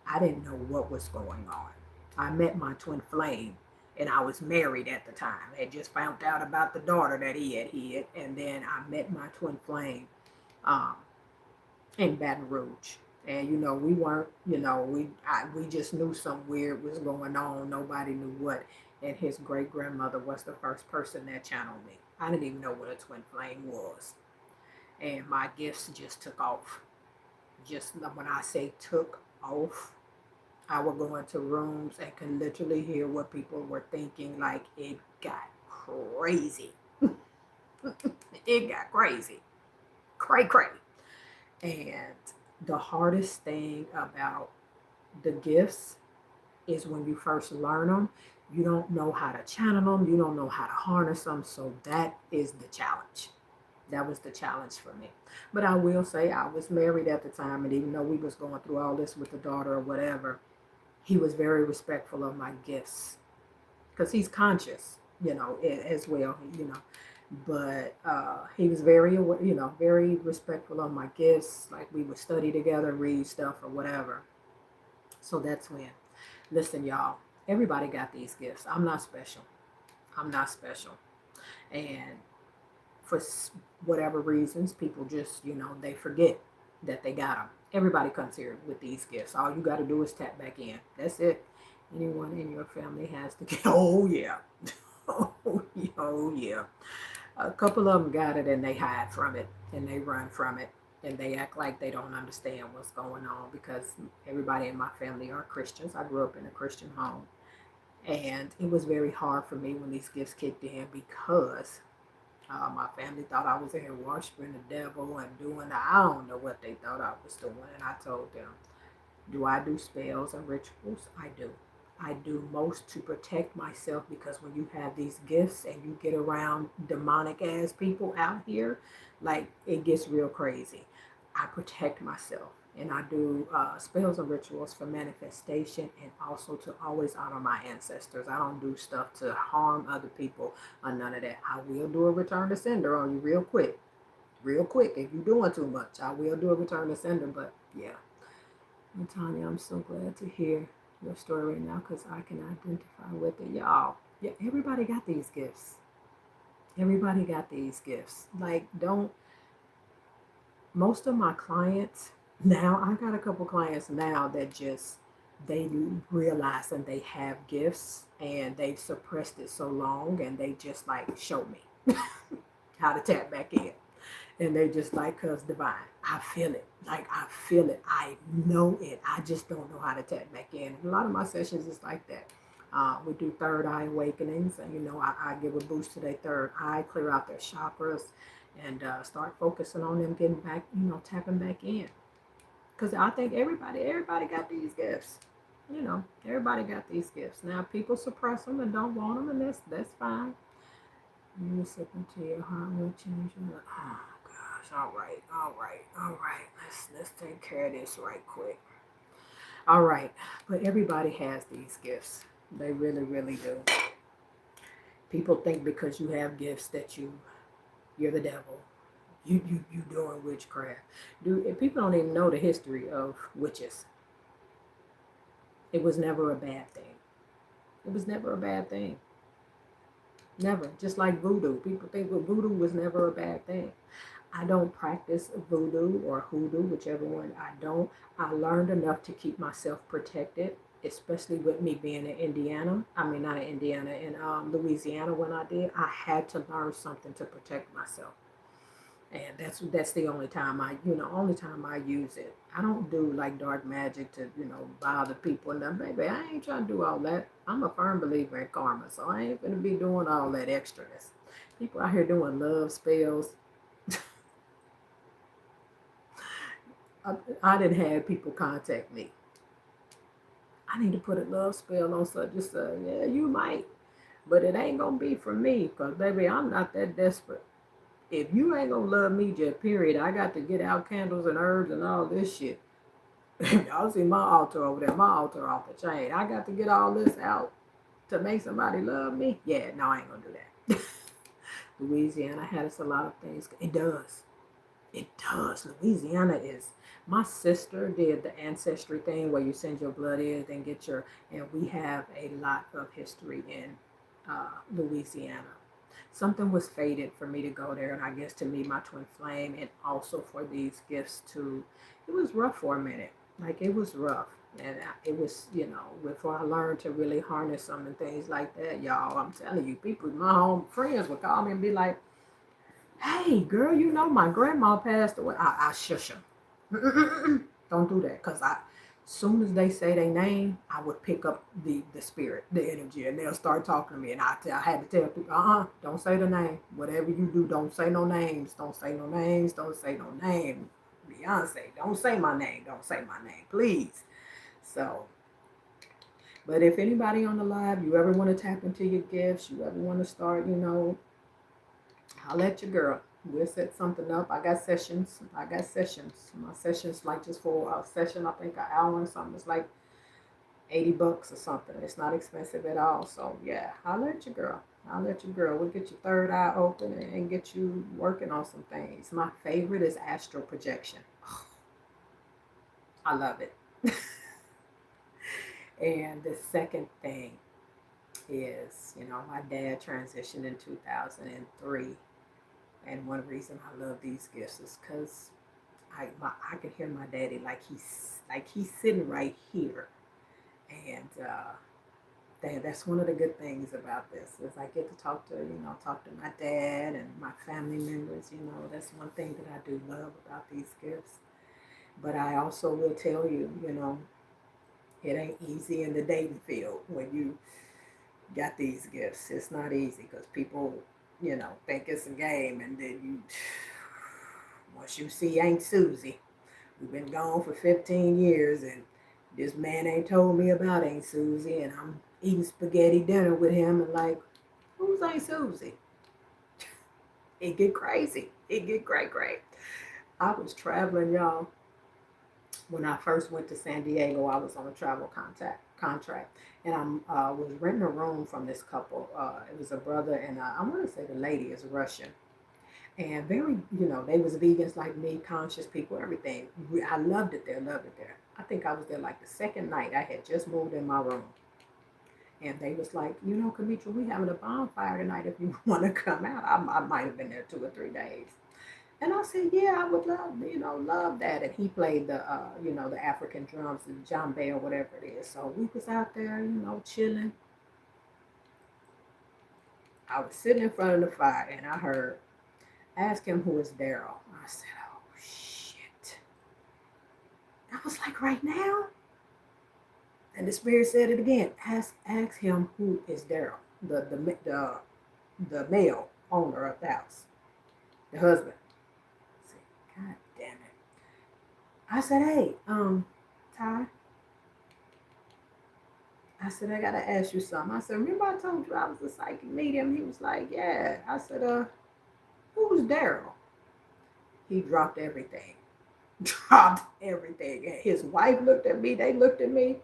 I didn't know what was going on. I met my twin flame, and I was married at the time. I had just found out about the daughter that he had, and then I met my twin flame um, in Baton Rouge. And we weren't, we just knew something weird was going on. Nobody knew what. And his great grandmother was the first person that channeled me. I didn't even know what a twin flame was, and my gifts just took off. Just when I say took off, I would go into rooms and can literally hear what people were thinking. Like it got crazy. It got crazy. Cray cray. And the hardest thing about the gifts is when you first learn them, you don't know how to channel them, you don't know how to harness them. So that is the challenge. That was the challenge for me. But I will say I was married at the time, and even though we was going through all this with the daughter or whatever, he was very respectful of my gifts because he's conscious, as well, But he was very, very respectful of my gifts. Like we would study together, read stuff or whatever. So that's when. Listen, y'all, everybody got these gifts. I'm not special. I'm not special. And for whatever reasons, people just, they forget that they got them. Everybody comes here with these gifts. All you got to do is tap back in. That's it. Anyone in your family has to get, oh, yeah. Oh, yeah. A couple of them got it and they hide from it and they run from it and they act like they don't understand what's going on because everybody in my family are Christians. I grew up in a Christian home. And it was very hard for me when these gifts kicked in because my family thought I was in here worshiping the devil and doing, I don't know what they thought I was doing. And I told them, do I do spells and rituals? I do. I do most to protect myself because when you have these gifts and you get around demonic ass people out here, like it gets real crazy. I protect myself and I do spells and rituals for manifestation and also to always honor my ancestors. I don't do stuff to harm other people or none of that. I will do a return to sender on you real quick. Real quick. If you're doing too much, I will do a return to sender, but yeah. And Tanya, I'm so glad to hear your story right now because I can identify with it. Y'all, yeah, everybody got these gifts. Everybody got these gifts. Like, don't, most of my clients now, I got a couple clients now that just, they realize and they have gifts and they've suppressed it so long and they just like show me how to tap back in. And they just like, cuz divine, I feel it. Like I feel it. I know it. I just don't know how to tap back in. And a lot of my sessions is like that. We do third eye awakenings, and I give a boost to their third eye, clear out their chakras, and start focusing on them getting back, tapping back in. Because I think everybody got these gifts. Everybody got these gifts. Now people suppress them and don't want them, and that's fine. You sip into your heart will change your life. All right, all right, all right. Let's take care of this right quick. All right, but everybody has these gifts. They really, really do. People think because you have gifts that you're the devil. You doing witchcraft. People don't even know the history of witches. It was never a bad thing. It was never a bad thing. Never. Just like voodoo. People think voodoo was never a bad thing. I don't practice voodoo or hoodoo, whichever one I don't. I learned enough to keep myself protected, especially with me being in Indiana. I mean, not in Indiana, in Louisiana when I did. I had to learn something to protect myself. And that's the only time only time I use it. I don't do like dark magic to, bother people and then, baby, I ain't trying to do all that. I'm a firm believer in karma, so I ain't gonna be doing all that extraness. People out here doing love spells. I didn't have people contact me. I need to put a love spell on such and such. Yeah, you might, but it ain't gonna be for me, cause baby, I'm not that desperate. If you ain't gonna love me, just period, I got to get out candles and herbs and all this shit. Y'all see my altar over there, my altar off the chain. I got to get all this out to make somebody love me. Yeah, no, I ain't gonna do that. Louisiana has a lot of things. It does. It does. Louisiana is. My sister did the ancestry thing where you send your blood in and and we have a lot of history in Louisiana. Something was fated for me to go there, and I guess to meet my twin flame, and also for these gifts to. It was rough for a minute. Like it was rough, and it was before I learned to really harness them and things like that, y'all. I'm telling you, people, my home friends would call me and be like, "Hey, girl, my grandma passed away." I shush them. Don't do that, cause soon as they say their name, I would pick up the spirit, the energy, and they'll start talking to me. And I had to tell people, don't say the name. Whatever you do, don't say no names. Don't say no names. Don't say no name. Beyonce, don't say my name. Don't say my name, please. So, but if anybody on the live, you ever want to tap into your gifts, you ever want to start, I'll let your girl. We'll set something up. I got sessions. My sessions, like just for a session, I think an hour or something. It's like $80 or something. It's not expensive at all. So yeah, I'll let you, girl. I'll let you, girl. We'll get your third eye open and get you working on some things. My favorite is astral projection. I love it. And the second thing is, my dad transitioned in 2003. And one reason I love these gifts is because I can hear my daddy like he's sitting right here. And that's one of the good things about this is I get to talk to my dad and my family members. That's one thing that I do love about these gifts. But I also will tell you, it ain't easy in the dating field when you got these gifts. It's not easy because people, think it's a game, and then once you see Aunt Susie, we've been gone for 15 years, and this man ain't told me about Aunt Susie, and I'm eating spaghetti dinner with him, and like, who's Aunt Susie? It get crazy. It get great, great. I was traveling, y'all. When I first went to San Diego, I was on a travel contract, and I was renting a room from this couple. It was a brother, and I want to say the lady is Russian, and very, they was vegans like me, conscious people, everything. I loved it there, loved it there. I think I was there like the second night. I had just moved in my room, and they was like, Kamitra, we having a bonfire tonight. If you want to come out, I might have been there 2 or 3 days. And I said, yeah, I would love that. And he played the African drums, the djembe or whatever it is. So we was out there, chilling. I was sitting in front of the fire, and I heard, ask him who is Daryl. I said, oh shit. I was like, right now? And the spirit said it again. Ask him who is Daryl, the male owner of the house, the husband. I said, God damn it. I said, hey, Ty. I said, I gotta ask you something. I said, remember I told you I was a psychic medium? He was like, yeah. I said, who's Daryl? He dropped everything. Dropped everything. And his wife looked at me, they looked at me.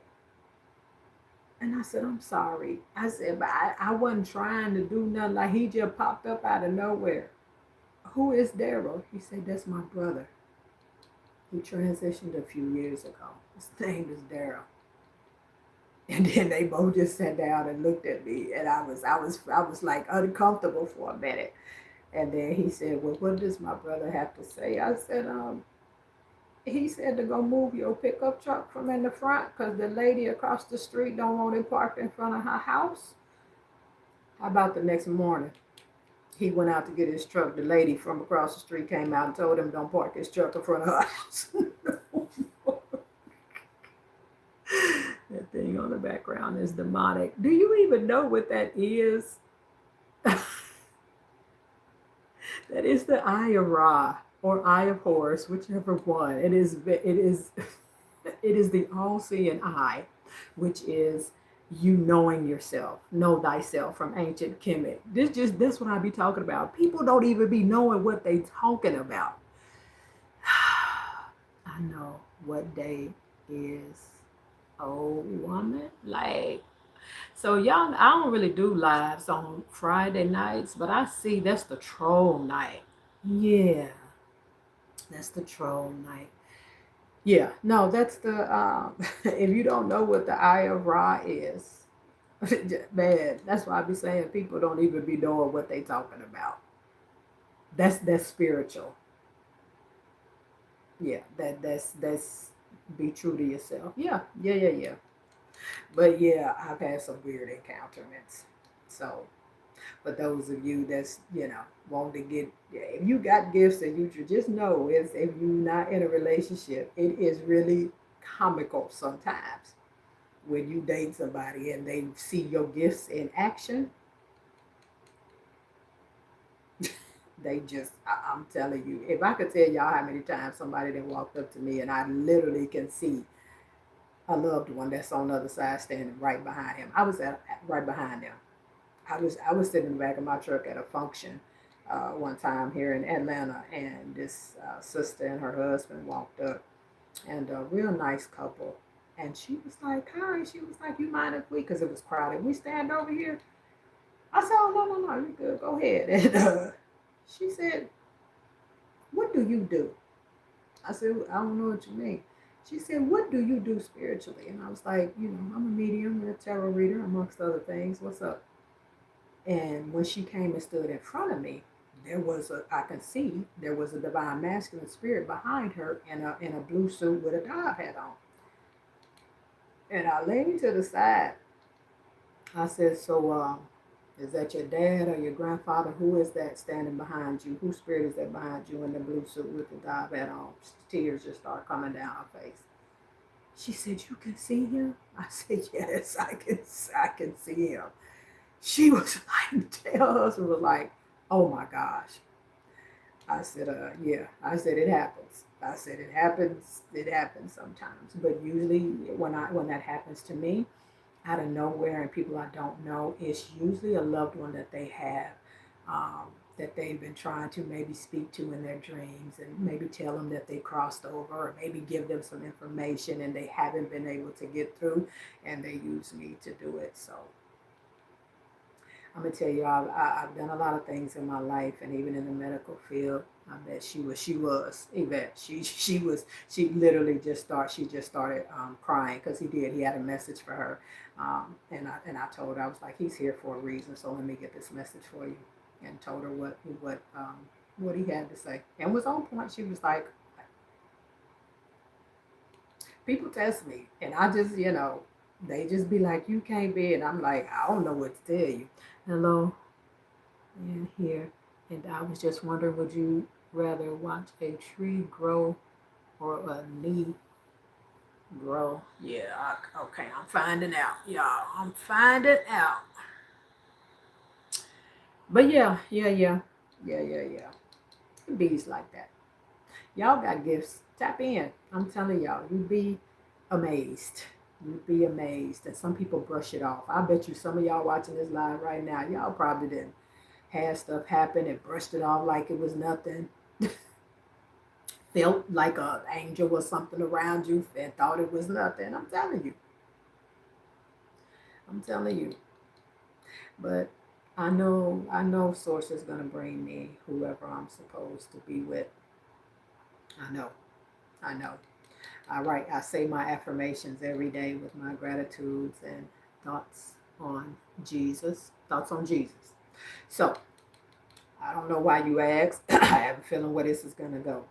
And I said, I'm sorry. I said, but I wasn't trying to do nothing. Like, he just popped up out of nowhere. Who is Daryl? He said, that's my brother. He transitioned a few years ago. His name is Daryl. And then they both just sat down and looked at me, and I was like uncomfortable for a minute. And then he said, well, what does my brother have to say? I said, he said to go move your pickup truck from in the front because the lady across the street don't want it parked in front of her house. How about the next morning? He went out to get his truck. The lady from across the street came out and told him don't park his truck in front of her house. That thing on the background is demonic. Do you even know what that is? That is the Eye of Ra or Eye of Horus, whichever one. It is the all-seeing eye, which is you knowing yourself, know thyself from ancient Kemet. That's what I be talking about. People don't even be knowing what they talking about. I know what day is. Oh, woman, like, so y'all, I don't really do lives on Friday nights, but I see that's the troll night. Yeah, that's the troll night. Yeah, no, that's the if you don't know what the Eye of Ra is, man, that's why I be saying people don't even be knowing what they talking about. That's spiritual. Yeah, that's be true to yourself. Yeah, yeah, yeah, yeah. But yeah, I've had some weird encounterments. So for those of you that's want to get, yeah, if you got gifts and you should just know is if you're not in a relationship, it is really comical sometimes when you date somebody and they see your gifts in action. They just, I'm telling you, if I could tell y'all how many times somebody that walked up to me and I literally can see a loved one that's on the other side standing right behind him. I was right behind him. I was sitting in the back of my truck at a function one time here in Atlanta, and this sister and her husband walked up, and a real nice couple. And she was like, hi. She was like, you mind if we, because it was crowded, we stand over here? I said, oh, no, no, no, you're good. Go ahead. And she said, what do you do? I said, I don't know what you mean. She said, what do you do spiritually? And I was like, I'm a medium and a tarot reader, amongst other things. What's up? And when she came and stood in front of me, I can see there was a divine masculine spirit behind her in a blue suit with a dive hat on. And I leaned to the side. I said, so is that your dad or your grandfather? Who is that standing behind you? Whose spirit is that behind you in the blue suit with the dive hat on? Tears just started coming down her face. She said, you can see him? I said, yes, I can see him. She was like, her husband was like, oh my gosh. I said, yeah. I said, it happens. I said, it happens. It happens sometimes. But usually when that happens to me, out of nowhere and people I don't know, it's usually a loved one that they have, that they've been trying to maybe speak to in their dreams and maybe tell them that they crossed over or maybe give them some information and they haven't been able to get through and they use me to do it. So I'm gonna tell you, I've done a lot of things in my life, and even in the medical field. I bet she was Yvette. She literally just started crying because he had a message for her, and I told her, I was like, he's here for a reason, so let me get this message for you, and told her what he had to say, and was on point. She was like, people test me, and I just they just be like, you can't be, and I'm like, I don't know what to tell you. Hello, and here. And I was just wondering, would you rather watch a tree grow or a knee grow? Yeah, okay, I'm finding out, y'all. I'm finding out. But yeah. Bees like that. Y'all got gifts. Tap in. I'm telling y'all, you'd be amazed. You'd be amazed. And some people brush it off. I bet you some of y'all watching this live right now, y'all probably didn't had stuff happen and brushed it off like it was nothing. Felt like an angel or something around you and thought it was nothing. I'm telling you. I'm telling you. But I know source is gonna bring me whoever I'm supposed to be with. I know. I know. All right, I say my affirmations every day with my gratitudes and thoughts on Jesus. Thoughts on Jesus. So I don't know why you asked. I have a feeling where this is gonna go.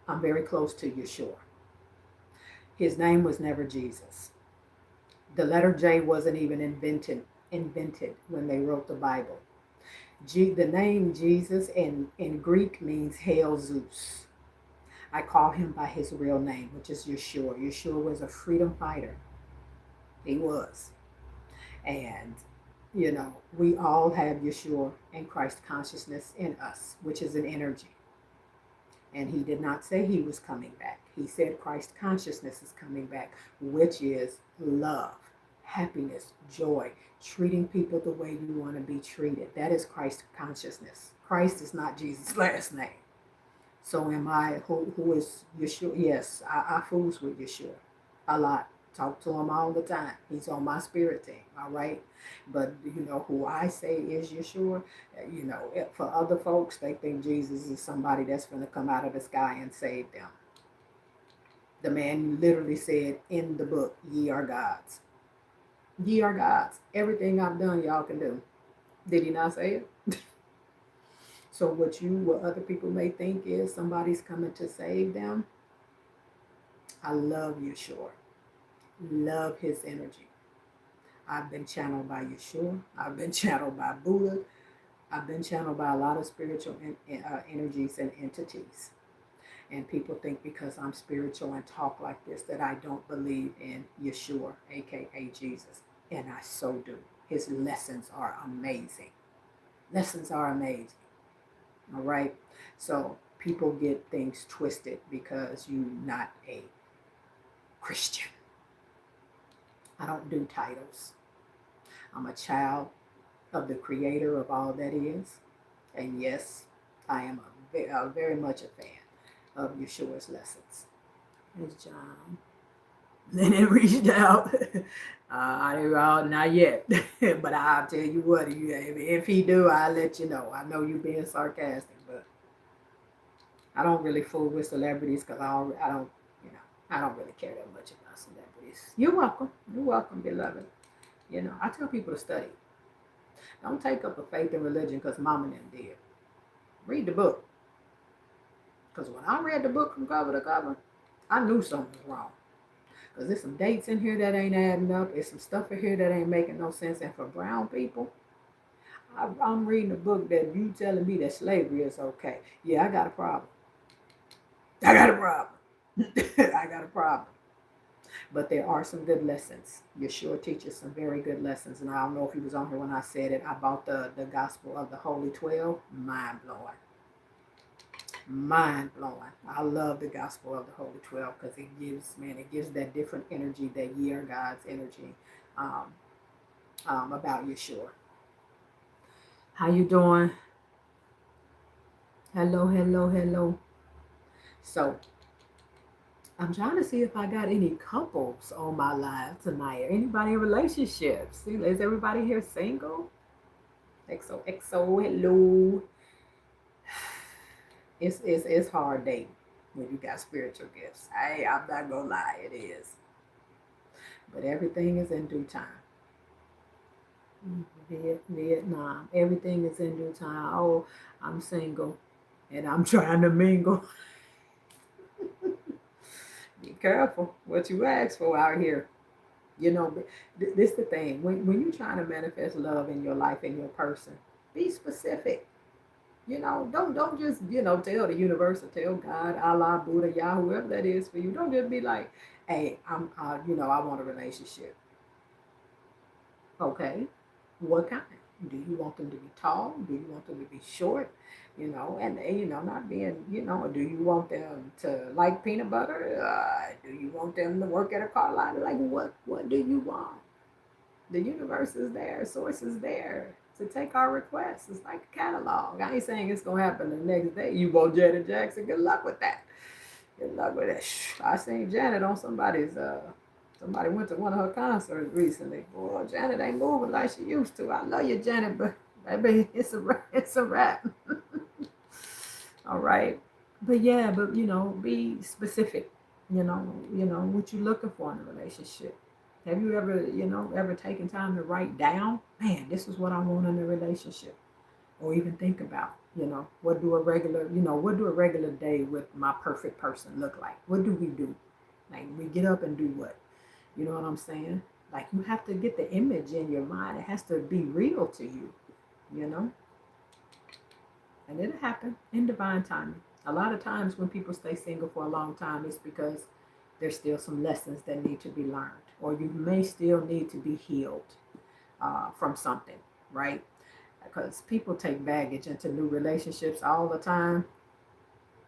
I'm very close to Yeshua. His name was never Jesus. The letter J wasn't even invented when they wrote the Bible. The name Jesus in Greek means Hail Zeus. I call him by his real name, which is Yeshua. Yeshua was a freedom fighter. He was. And, we all have Yeshua and Christ consciousness in us, which is an energy. And he did not say he was coming back. He said Christ consciousness is coming back, which is love, happiness, joy, treating people the way you want to be treated. That is Christ consciousness. Christ is not Jesus' last name. So am I, who is Yeshua? Yes, I fools with Yeshua a lot. Talk to him all the time. He's on my spirit team, all right? But who I say is Yeshua, for other folks, they think Jesus is somebody that's going to come out of the sky and save them. The man literally said in the book, ye are gods. Ye are gods. Everything I've done, y'all can do. Did he not say it? So what other people may think is somebody's coming to save them. I love Yeshua. Love his energy. I've been channeled by Yeshua. I've been channeled by Buddha. I've been channeled by a lot of spiritual energies and entities. And people think because I'm spiritual and talk like this that I don't believe in Yeshua, aka Jesus. And I so do. His lessons are amazing. Lessons are amazing. All right. So people get things twisted because you're not a Christian. I don't do titles. I'm a child of the creator of all that is. And yes, I am very much a fan of Yeshua's lessons. It's John. Then it reached out. Not yet, but I'll tell you what. If he do, I'll let you know. I know you being sarcastic, but I don't really fool with celebrities because I don't really care that much about celebrities. You're welcome. You're welcome, beloved. I tell people to study. Don't take up a faith in religion because mama and them did. Read the book. Because when I read the book from cover to cover, I knew something was wrong. Because there's some dates in here that ain't adding up. There's some stuff in here that ain't making no sense. And for brown people, I'm reading a book that you telling me that slavery is okay. Yeah, I got a problem. I got a problem. I got a problem. But there are some good lessons. Yeshua teaches some very good lessons. And I don't know if he was on here when I said it about the gospel of the Holy 12. Mind blowing. Mind blowing. I love the gospel of the Holy 12 because it gives that different energy, that year God's energy um, about Yeshua. How you doing? Hello, hello, hello. So I'm trying to see if I got any couples on my live tonight or anybody in relationships. Is everybody here single? XOXO, hello. It's hard dating when you got spiritual gifts. I'm not gonna lie, it is. But everything is in due time. Vietnam, everything is in due time. Oh, I'm single and I'm trying to mingle. Be careful what you ask for out here. This is the thing. When you're trying to manifest love in your life, in your person, be specific. Don't just, tell the universe or tell God, Allah, Buddha, Yah, whoever that is for you. Don't just be like, hey, I want a relationship. Okay. What kind? Do you want them to be tall? Do you want them to be short? Not being, do you want them to like peanut butter? Do you want them to work at a car lot? Like, what do you want? The universe is there, source is there to take our requests. It's like a catalog. I ain't saying it's gonna happen the next day. You want Janet Jackson? Good luck with that. Good luck with that. I seen Janet on somebody went to one of her concerts recently. Boy, Janet ain't moving like she used to. I love you, Janet, but baby, it's a wrap. It's a wrap. All right. But yeah, be specific. What you looking for in a relationship. Have you ever taken time to write down, man, this is what I want in a relationship? Or even think about, what do a regular day with my perfect person look like? What do we do? Like we get up and do what? You know what I'm saying? Like you have to get the image in your mind. It has to be real to you, you know? And it'll happen in divine timing. A lot of times when people stay single for a long time, it's because there's still some lessons that need to be learned, or you may still need to be healed from something, right? Because people take baggage into new relationships all the time.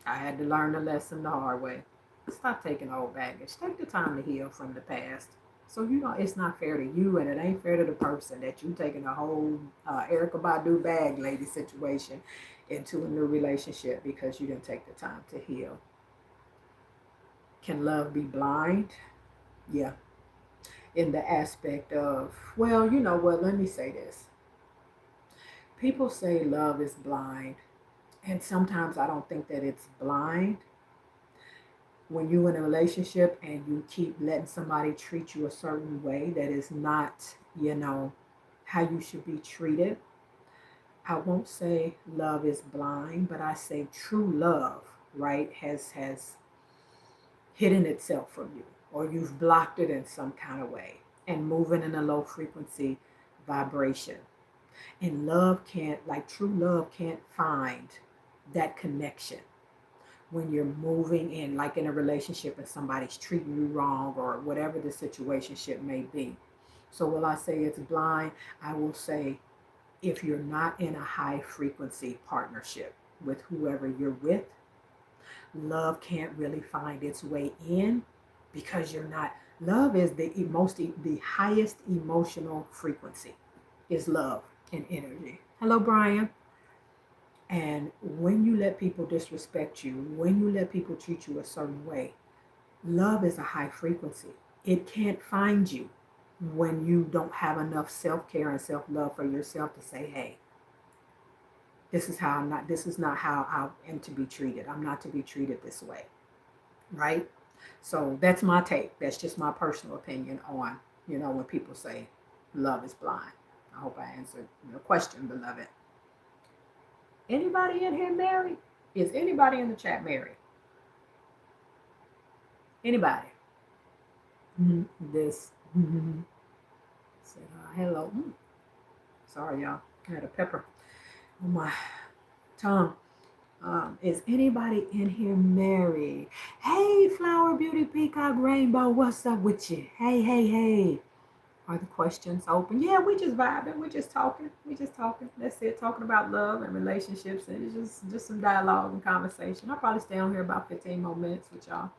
I had to learn the lesson the hard way. Stop taking old baggage. Take the time to heal from the past. So it's not fair to you, and it ain't fair to the person that you taking a whole Erica Badu bag lady situation into a new relationship because you didn't take the time to heal. Can love be blind? Yeah. In the aspect of, well, you know what? Let me say this. People say love is blind, and sometimes I don't think that it's blind. When you're in a relationship and you keep letting somebody treat you a certain way that is not, how you should be treated, I won't say love is blind, but I say true love, right, has hidden itself from you, or you've blocked it in some kind of way and moving in a low frequency vibration. And true love can't find that connection when you're moving in, like in a relationship and somebody's treating you wrong or whatever the situationship may be. So will I say it's blind? I will say if you're not in a high frequency partnership with whoever you're with, love can't really find its way in because you're not. Love is the highest emotional frequency is love and energy. Hello, Brian. And when you let people disrespect you, when you let people treat you a certain way, Love is a high frequency. It can't find you when you don't have enough self-care and self-love for yourself to say, hey, this is not how I am to be treated. I'm not to be treated this way. Right? So that's my take. That's just my personal opinion on, when people say love is blind. I hope I answered your question, beloved. Anybody in here married? Is anybody in the chat married? Anybody? This said hello. Sorry, y'all. I had a pepper on my tongue. Is anybody in here married? Hey, Flower Beauty Peacock Rainbow, what's up with you? Hey, hey, hey. Are the questions open? Yeah, we just vibing. We just talking. We just talking. That's it. Talking about love and relationships, and it's just some dialogue and conversation. I'll probably stay on here about 15 more minutes with y'all.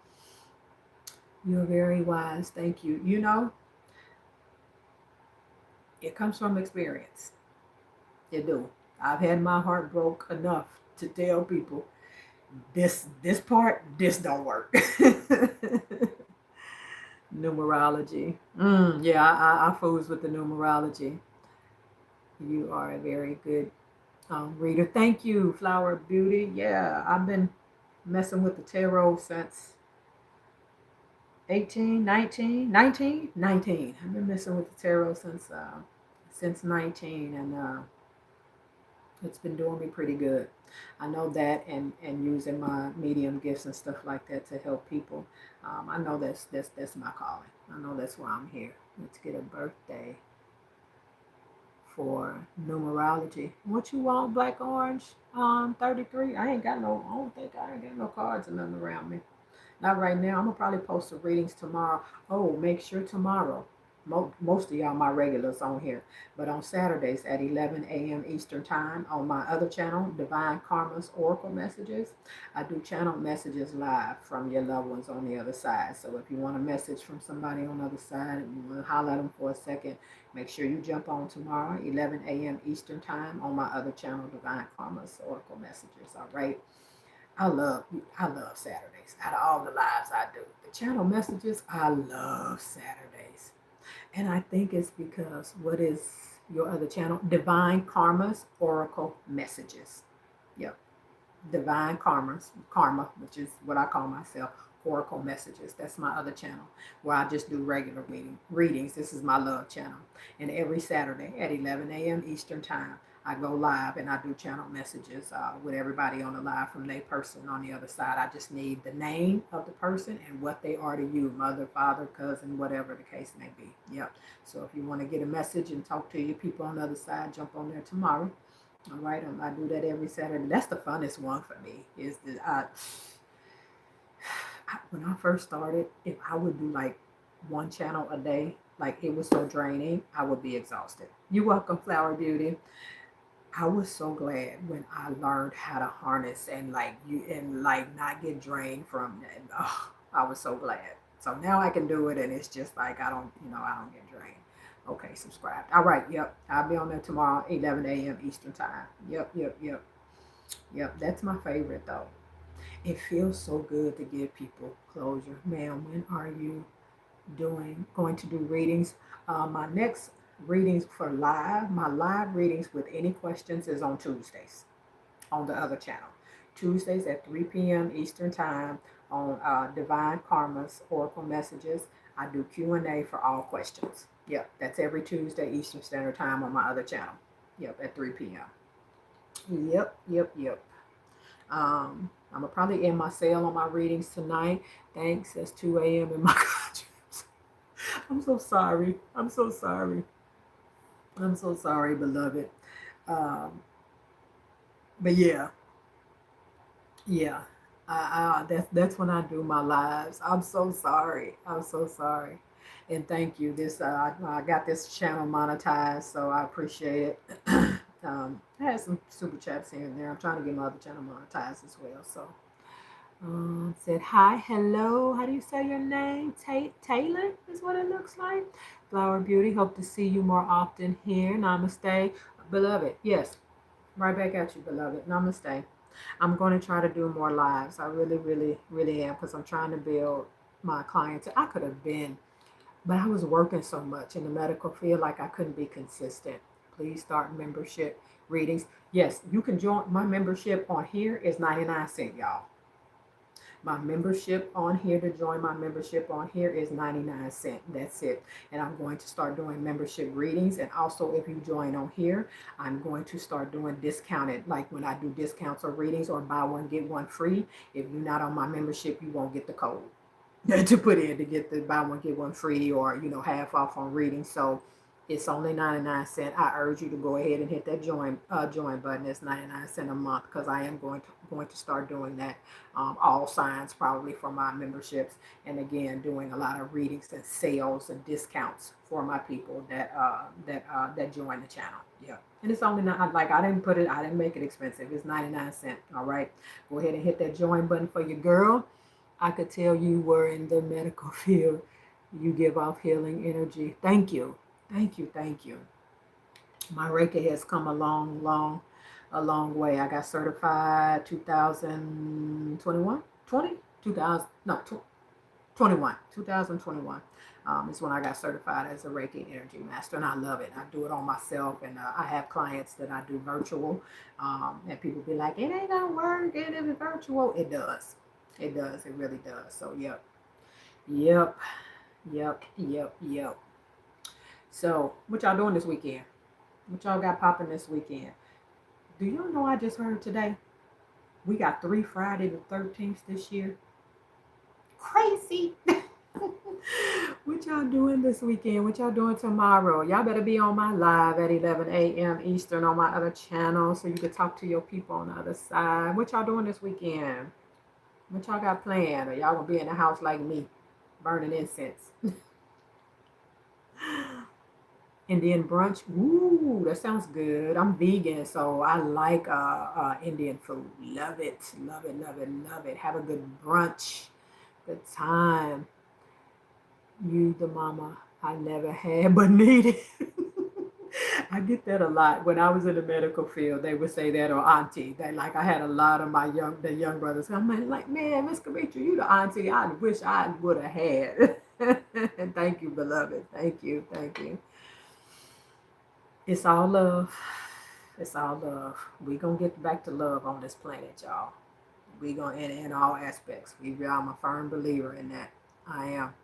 You're very wise. Thank you. It comes from experience. It do. I've had my heart broke enough to tell people this part, this don't work. Numerology. Yeah, I fools with the numerology. You are a very good reader. Thank you, Flower Beauty. Yeah, I've been messing with the tarot since 18, 19, 19, 19. I've been messing with the tarot since 19, and it's been doing me pretty good. I know that, and using my medium gifts and stuff like that to help people. I know that's my calling. I know that's why I'm here. Let's get a birthday for numerology. What you want, Black Orange? 33. I don't think I ain't got no cards or nothing around me. Not right now. I'm gonna probably post the readings tomorrow. Oh, make sure tomorrow. Most of y'all my regulars on here, but on Saturdays at 11 a.m. Eastern Time on my other channel, Divine Karma's Oracle Messages, I do channel messages live from your loved ones on the other side. So if you want a message from somebody on the other side and you want to holler at them for a second, make sure you jump on tomorrow, 11 a.m. Eastern Time on my other channel, Divine Karma's Oracle Messages. All right. I love Saturdays. Out of all the lives I do, the channel messages, I love Saturdays. And I think it's because what is your other channel? Divine Karma's Oracle Messages. Yep. Divine Karma, which is what I call myself, Oracle Messages. That's my other channel where I just do regular readings. This is my love channel. And every Saturday at 11 a.m. Eastern Time, I go live and I do channel messages with everybody on the live from their person on the other side. I just need the name of the person and what they are to you, mother, father, cousin, whatever the case may be. Yep. So if you want to get a message and talk to your people on the other side, jump on there tomorrow. All right, I do that every Saturday. That's the funnest one for me. When I first started, if I would do like one channel a day, like it was so draining, I would be exhausted. You're welcome, Flower Beauty. I was so glad when I learned how to harness and not get drained from it. Oh, I was so glad. So now I can do it, and it's just like I don't get drained. Okay, subscribe. All right, yep. I'll be on there tomorrow, 11 a.m. Eastern Time. Yep. That's my favorite though. It feels so good to give people closure. Ma'am, when are you going to do readings? My next readings for my live readings with any questions is on Tuesdays on the other channel. Tuesdays at 3 p.m. Eastern Time on Divine Karma's Oracle Messages. I do Q&A for all questions. Yep, that's every Tuesday Eastern Standard Time on my other channel. Yep, at 3 p.m. Yep. I'm gonna probably end my sale on my readings tonight. Thanks. It's 2 a.m. in my country. I'm so sorry. I'm so sorry, beloved. Um, but yeah. That's when I do my lives. I'm so sorry. And thank you. I got this channel monetized, so I appreciate it. I had some super chats here and there. I'm trying to get my other channel monetized as well. So said hi, hello. How do you say your name? Taylor is what it looks like. Flower Beauty. Hope to see you more often here. Namaste, beloved. Yes, right back at you, beloved. Namaste. I'm going to try to do more lives. I really, really, really am, because I'm trying to build my clients. I could have been, but I was working so much in the medical field, like I couldn't be consistent. Please start membership readings. Yes, you can join. My membership on here is 99 cents, y'all. My membership on here to join my membership on here is 99 cents. That's it. And I'm going to start doing membership readings. And also, if you join on here, I'm going to start doing discounted, like when I do discounts or readings or buy one, get one free. If you're not on my membership, you won't get the code to put in to get the buy one get one free, or half off on reading. So it's only 99 cents. I urge you to go ahead and hit that join button. It's 99 cents a month, because I am going to start doing that, all signs probably for my memberships, and again doing a lot of readings and sales and discounts for my people that join the channel. Yeah. And it's only not like I didn't make it expensive. It's 99 cents. All right. Go ahead and hit that join button for your girl. I could tell you were in the medical field. You give off healing energy. Thank you. Thank you. Thank you. My Reiki has come a long way. I got certified 2021, 20, 2000, no, 21, 2021. Is when I got certified as a Reiki energy master, and I love it. I do it on myself, and I have clients that I do virtual, and people be like, "It ain't gonna work. It is virtual." It does. It does. It really does. So, yep, yep, yep. So, what y'all doing this weekend? What y'all got popping this weekend? Do y'all know I just heard today? We got 3 Friday the 13th this year. Crazy. What y'all doing this weekend? What y'all doing tomorrow? Y'all better be on my live at 11 a.m. Eastern on my other channel, so you can talk to your people on the other side. What y'all doing this weekend? What y'all got planned? Or y'all gonna be in the house like me, burning incense? Indian brunch. Ooh, that sounds good. I'm vegan, so I like Indian food. Love it, love it, love it, love it. Have a good brunch, good time. You the mama I never had but needed. I get that a lot. When I was in the medical field, they would say that, or auntie. They like, I had a lot of the young brothers. I'm like, man, Miss Kavitra, you the auntie I wish I would have had. Thank you, beloved. Thank you, thank you. It's all love. It's all love. We gonna get back to love on this planet, y'all. We gonna in all aspects. I'm a firm believer in that. I am.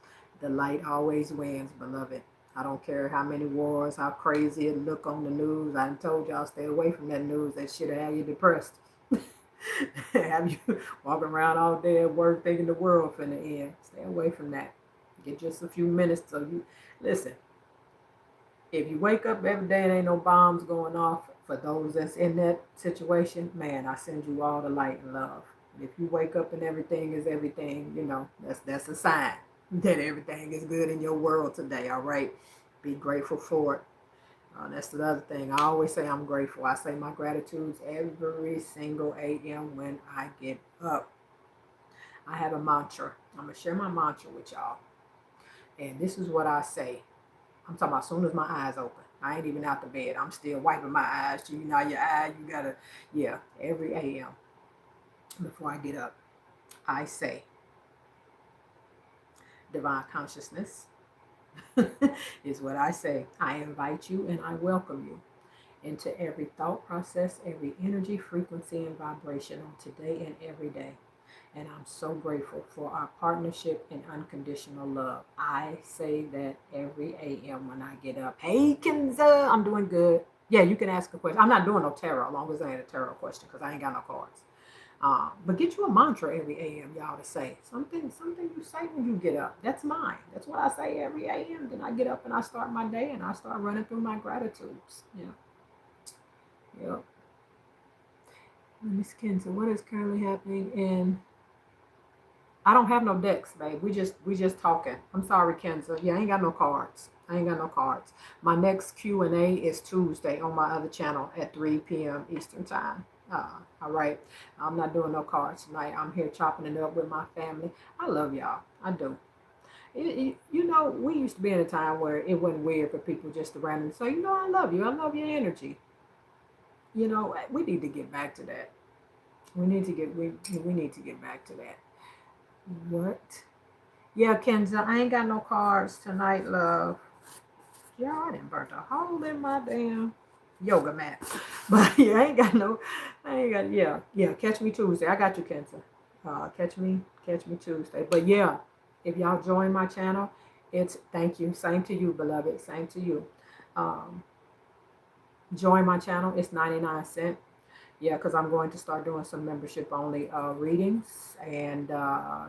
The light always wins, beloved. I don't care how many wars, how crazy it look on the news. I told y'all, stay away from that news. That shit'll have you depressed. Have you walking around all day at work thinking the world finna end. Stay away from that. Get just a few minutes so you listen. If you wake up every day and ain't no bombs going off, for those that's in that situation, man, I send you all the light and love. If you wake up and everything is everything, that's a sign that everything is good in your world today. All right, be grateful for it. That's the other thing. I always say I'm grateful. I say my gratitudes every single a.m. when I get up. I have a mantra. I'm gonna share my mantra with y'all, and this is what I say. I'm talking about as soon as my eyes open. I ain't even out the bed. I'm still wiping my eyes. Your eye, you gotta, yeah, every a.m. before I get up, I say, divine consciousness is what I say. I invite you and I welcome you into every thought process, every energy, frequency, and vibration on today and every day. And I'm so grateful for our partnership and unconditional love. I say that every a.m. when I get up. Hey, Kenza, I'm doing good. Yeah, you can ask a question. I'm not doing no tarot, as long as I ain't a tarot question, because I ain't got no cards. But get you a mantra every a.m., y'all, to say. Something you say when you get up. That's mine. That's what I say every a.m. Then I get up and I start my day and I start running through my gratitudes. Yeah. Yep. Miss Kenza, what is currently happening in... I don't have no decks, babe. We just talking. I'm sorry, Kenza. Yeah, I ain't got no cards. My next Q&A is Tuesday on my other channel at 3 p.m. Eastern time. All right. I'm not doing no cards tonight. I'm here chopping it up with my family. I love y'all. I do. We used to be in a time where it wasn't weird for people just to randomly say, I love you. I love your energy. We need to get back to that. We need to get back to that. What Yeah, Kenza, I ain't got no cards tonight, love. Yeah, I didn't burn a hole in my damn yoga mat. But yeah, I ain't got, yeah, yeah, catch me Tuesday. I got you, Kenza. Catch me Tuesday. But yeah, if y'all join my channel, it's, thank you. Same to you, beloved. Same to you. Um, join my channel. It's 99¢. Yeah, because I'm going to start doing some membership only readings and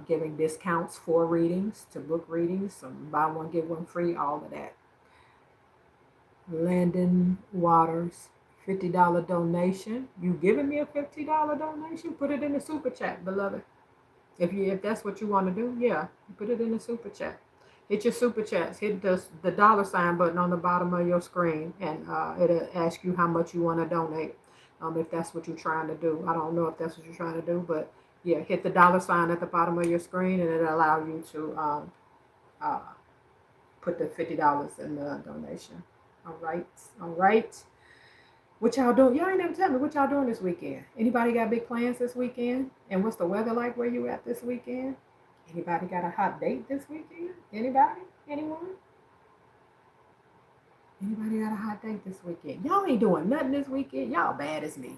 giving discounts for readings to book readings. Some buy one, get one free, all of that. Landon Waters, $50 donation. You giving me a $50 donation? Put it in the super chat, beloved. If that's what you want to do, yeah, put it in the super chat. Hit your super chats. Hit the dollar sign button on the bottom of your screen, and it'll ask you how much you want to donate. If that's what you're trying to do, I don't know if that's what you're trying to do, but yeah, hit the dollar sign at the bottom of your screen, and it'll allow you to uh, put the $50 in the donation. All right, all right. What y'all doing? Y'all ain't never tell me what y'all doing this weekend. Anybody got big plans this weekend? And what's the weather like where you at this weekend? Anybody got a hot date this weekend? Anybody? Anyone? Anybody got a hot date this weekend? Y'all ain't doing nothing this weekend. Y'all bad as me.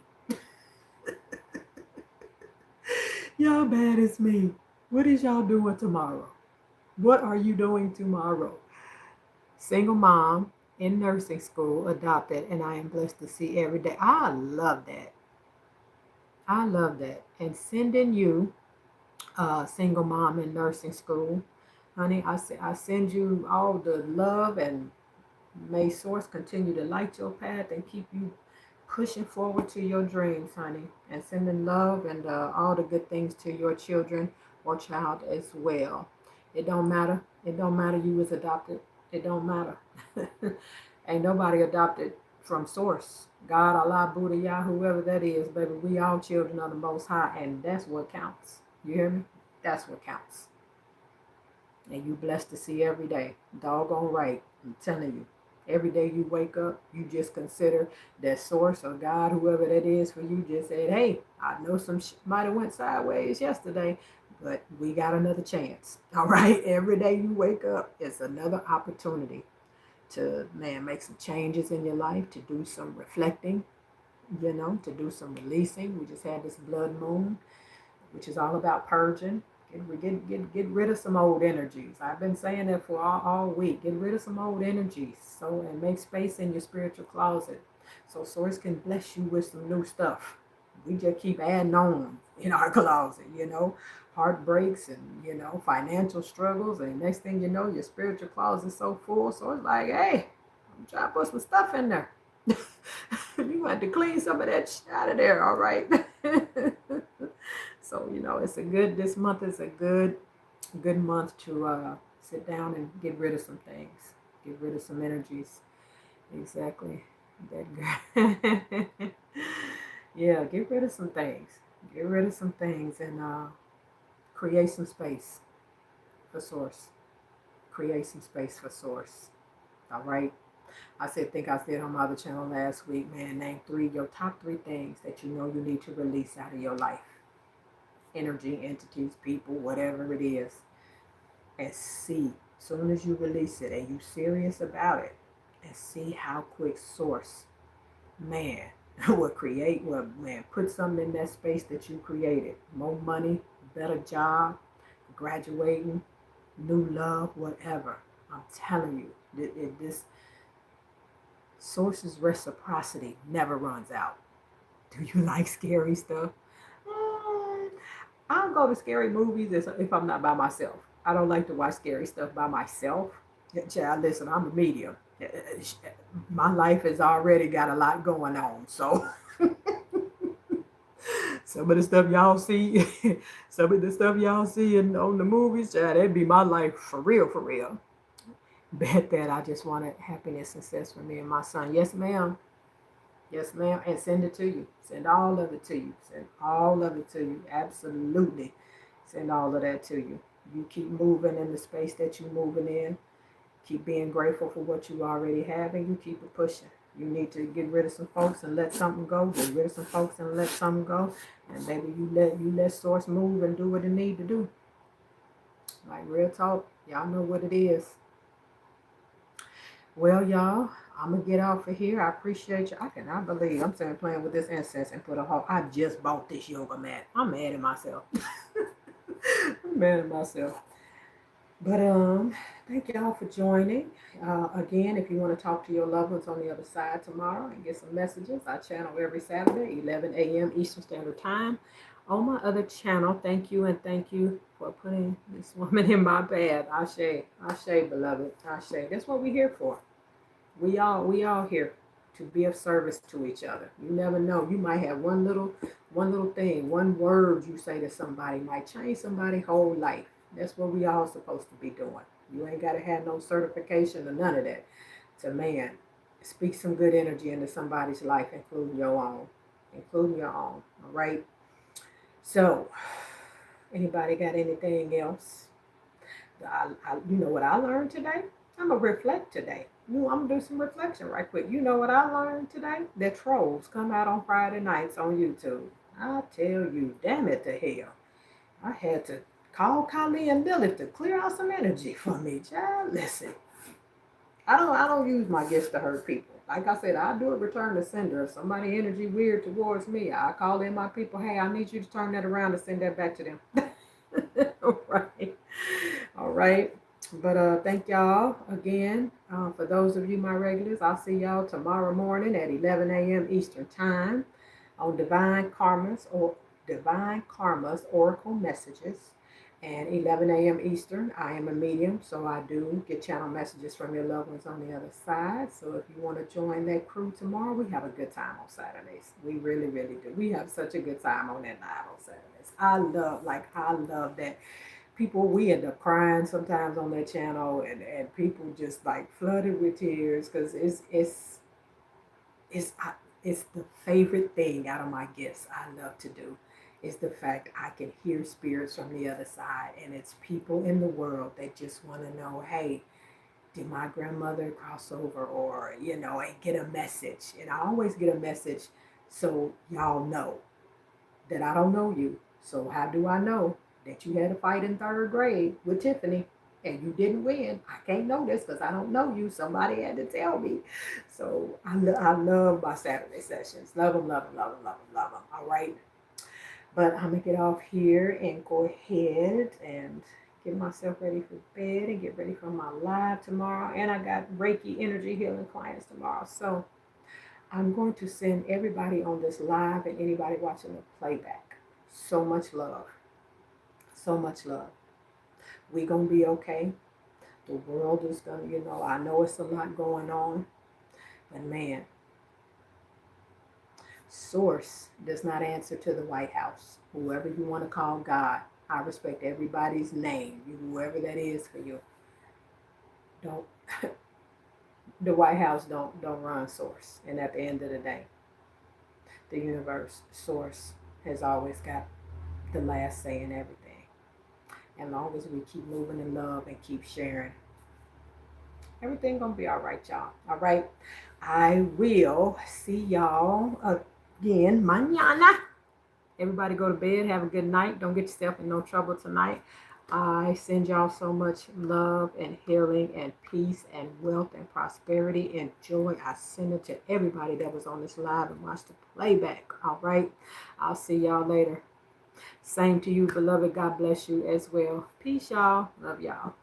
Y'all bad as me. What is y'all doing tomorrow? What are you doing tomorrow? Single mom in nursing school, adopted, and I am blessed to see every day. I love that. I love that. And sending you, single mom in nursing school, honey, I send you all the love, and may Source continue to light your path and keep you pushing forward to your dreams, honey, and sending love and all the good things to your children or child as well. It don't matter. It don't matter you was adopted. It don't matter. Ain't nobody adopted from Source. God, Allah, Buddha, Yah, whoever that is, baby, we all children of the Most High, and that's what counts. You hear me? That's what counts. And you blessed to see every day. Doggone right. I'm telling you. Every day you wake up, you just consider that Source or God, whoever that is for you, just said, hey, I know some might have went sideways yesterday, but we got another chance. All right? Every day you wake up, it's another opportunity to, man, make some changes in your life, to do some reflecting, to do some releasing. We just had this blood moon, which is all about purging. Get rid of some old energies. I've been saying that for all week. Get rid of some old energies, so, and make space in your spiritual closet so Source can bless you with some new stuff. We just keep adding on in our closet, heartbreaks and financial struggles, and next thing you know, your spiritual closet is so full. So it's like, hey, I'm trying to put some stuff in there. You have to clean some of that out of there, all right? So, this month is a good month to sit down and get rid of some things, get rid of some energies. Exactly. That yeah, get rid of some things. Get rid of some things and create some space for Source. Create some space for Source. All right. Think I said on my other channel last week, man, name your top three things that you know you need to release out of your life. Energy, entities, people, whatever it is. And see, as soon as you release it and you serious about it, and see how quick Source, man, put something in that space that you created. More money, better job, graduating, new love, whatever. I'm telling you, this Source's reciprocity never runs out. Do you like scary stuff? I'll go to scary movies if I'm not by myself. I don't like to watch scary stuff by myself. Child, listen, I'm a medium. My life has already got a lot going on. So some of the stuff y'all see, on the movies, child, that'd be my life for real, for real. Bet that I just wanted happiness and success for me and my son. Yes, ma'am. Yes, ma'am. And send it to you. Send all of it to you. Send all of it to you. Absolutely. Send all of that to you. You keep moving in the space that you're moving in. Keep being grateful for what you already have, and you keep it pushing. You need to get rid of some folks and let something go. Get rid of some folks and let something go. And maybe you let Source move and do what it need to do. Like real talk, y'all know what it is. Well, y'all, I'm gonna get off of here. I appreciate you. I cannot believe I'm sitting playing with this incense and put a whole. I just bought this yoga mat. I'm mad at myself. I'm mad at myself. But thank y'all for joining. Again, if you want to talk to your loved ones on the other side tomorrow and get some messages, I channel every Saturday, 11 a.m. Eastern Standard Time. On my other channel, thank you and thank you for putting this woman in my bed. Ashe, beloved, Ashe. That's what we're here for. We all here to be of service to each other. You never know. You might have one little thing, one word you say to somebody might change somebody's whole life. That's what we all supposed to be doing. You ain't gotta have no certification or none of that. To man, speak some good energy into somebody's life, including your own. Including your own. All right. So, anybody got anything else? You know what I learned today? I'm gonna reflect today. I'm gonna do some reflection right quick. You know what I learned today? That trolls come out on Friday nights on YouTube. I tell you, damn it to hell. I had to call Kylie and Lilith to clear out some energy for me. Child, listen. I don't use my gifts to hurt people. Like I said, I do a return to sender. If somebody energy weird towards me, I call in my people, hey, I need you to turn that around and send that back to them. All right. All right. But thank y'all again. For those of you, my regulars, I'll see y'all tomorrow morning at 11 a.m. Eastern Time on Divine Karma's Oracle Messages. And 11 a.m. Eastern, I am a medium, so I do get channel messages from your loved ones on the other side. So if you want to join that crew tomorrow, we have a good time on Saturdays. We really, really do. We have such a good time on that live on Saturdays. I love that people, we end up crying sometimes on that channel, and people just like flooded with tears because it's it's the favorite thing out of my gifts I love to do is the fact I can hear spirits from the other side, and it's people in the world that just want to know, hey, did my grandmother cross over, or and get a message. And I always get a message so y'all know that I don't know you. So how do I know that you had a fight in third grade with Tiffany and you didn't win? I can't know this because I don't know you. Somebody had to tell me. So I love my Saturday sessions. Love them, love them, love them, love them, love them. All right. But I'm going to get off here and go ahead and get myself ready for bed and get ready for my live tomorrow. And I got Reiki energy healing clients tomorrow. So I'm going to send everybody on this live and anybody watching the playback so much love. So much love. We're going to be okay. The world is going to, I know it's a lot going on. But man, Source does not answer to the White House. Whoever you want to call God, I respect everybody's name. Whoever that is for you. Don't the White House don't run Source. And at the end of the day, the universe, Source, has always got the last say in everything. As long as we keep moving in love and keep sharing, everything gonna be all right, y'all. All right. I will see y'all again mañana. Everybody go to bed. Have a good night. Don't get yourself in no trouble tonight. I send y'all so much love and healing and peace and wealth and prosperity and joy. I send it to everybody that was on this live and watched the playback. All right. I'll see y'all later. Same to you, beloved. God bless you as well. Peace, y'all. Love y'all.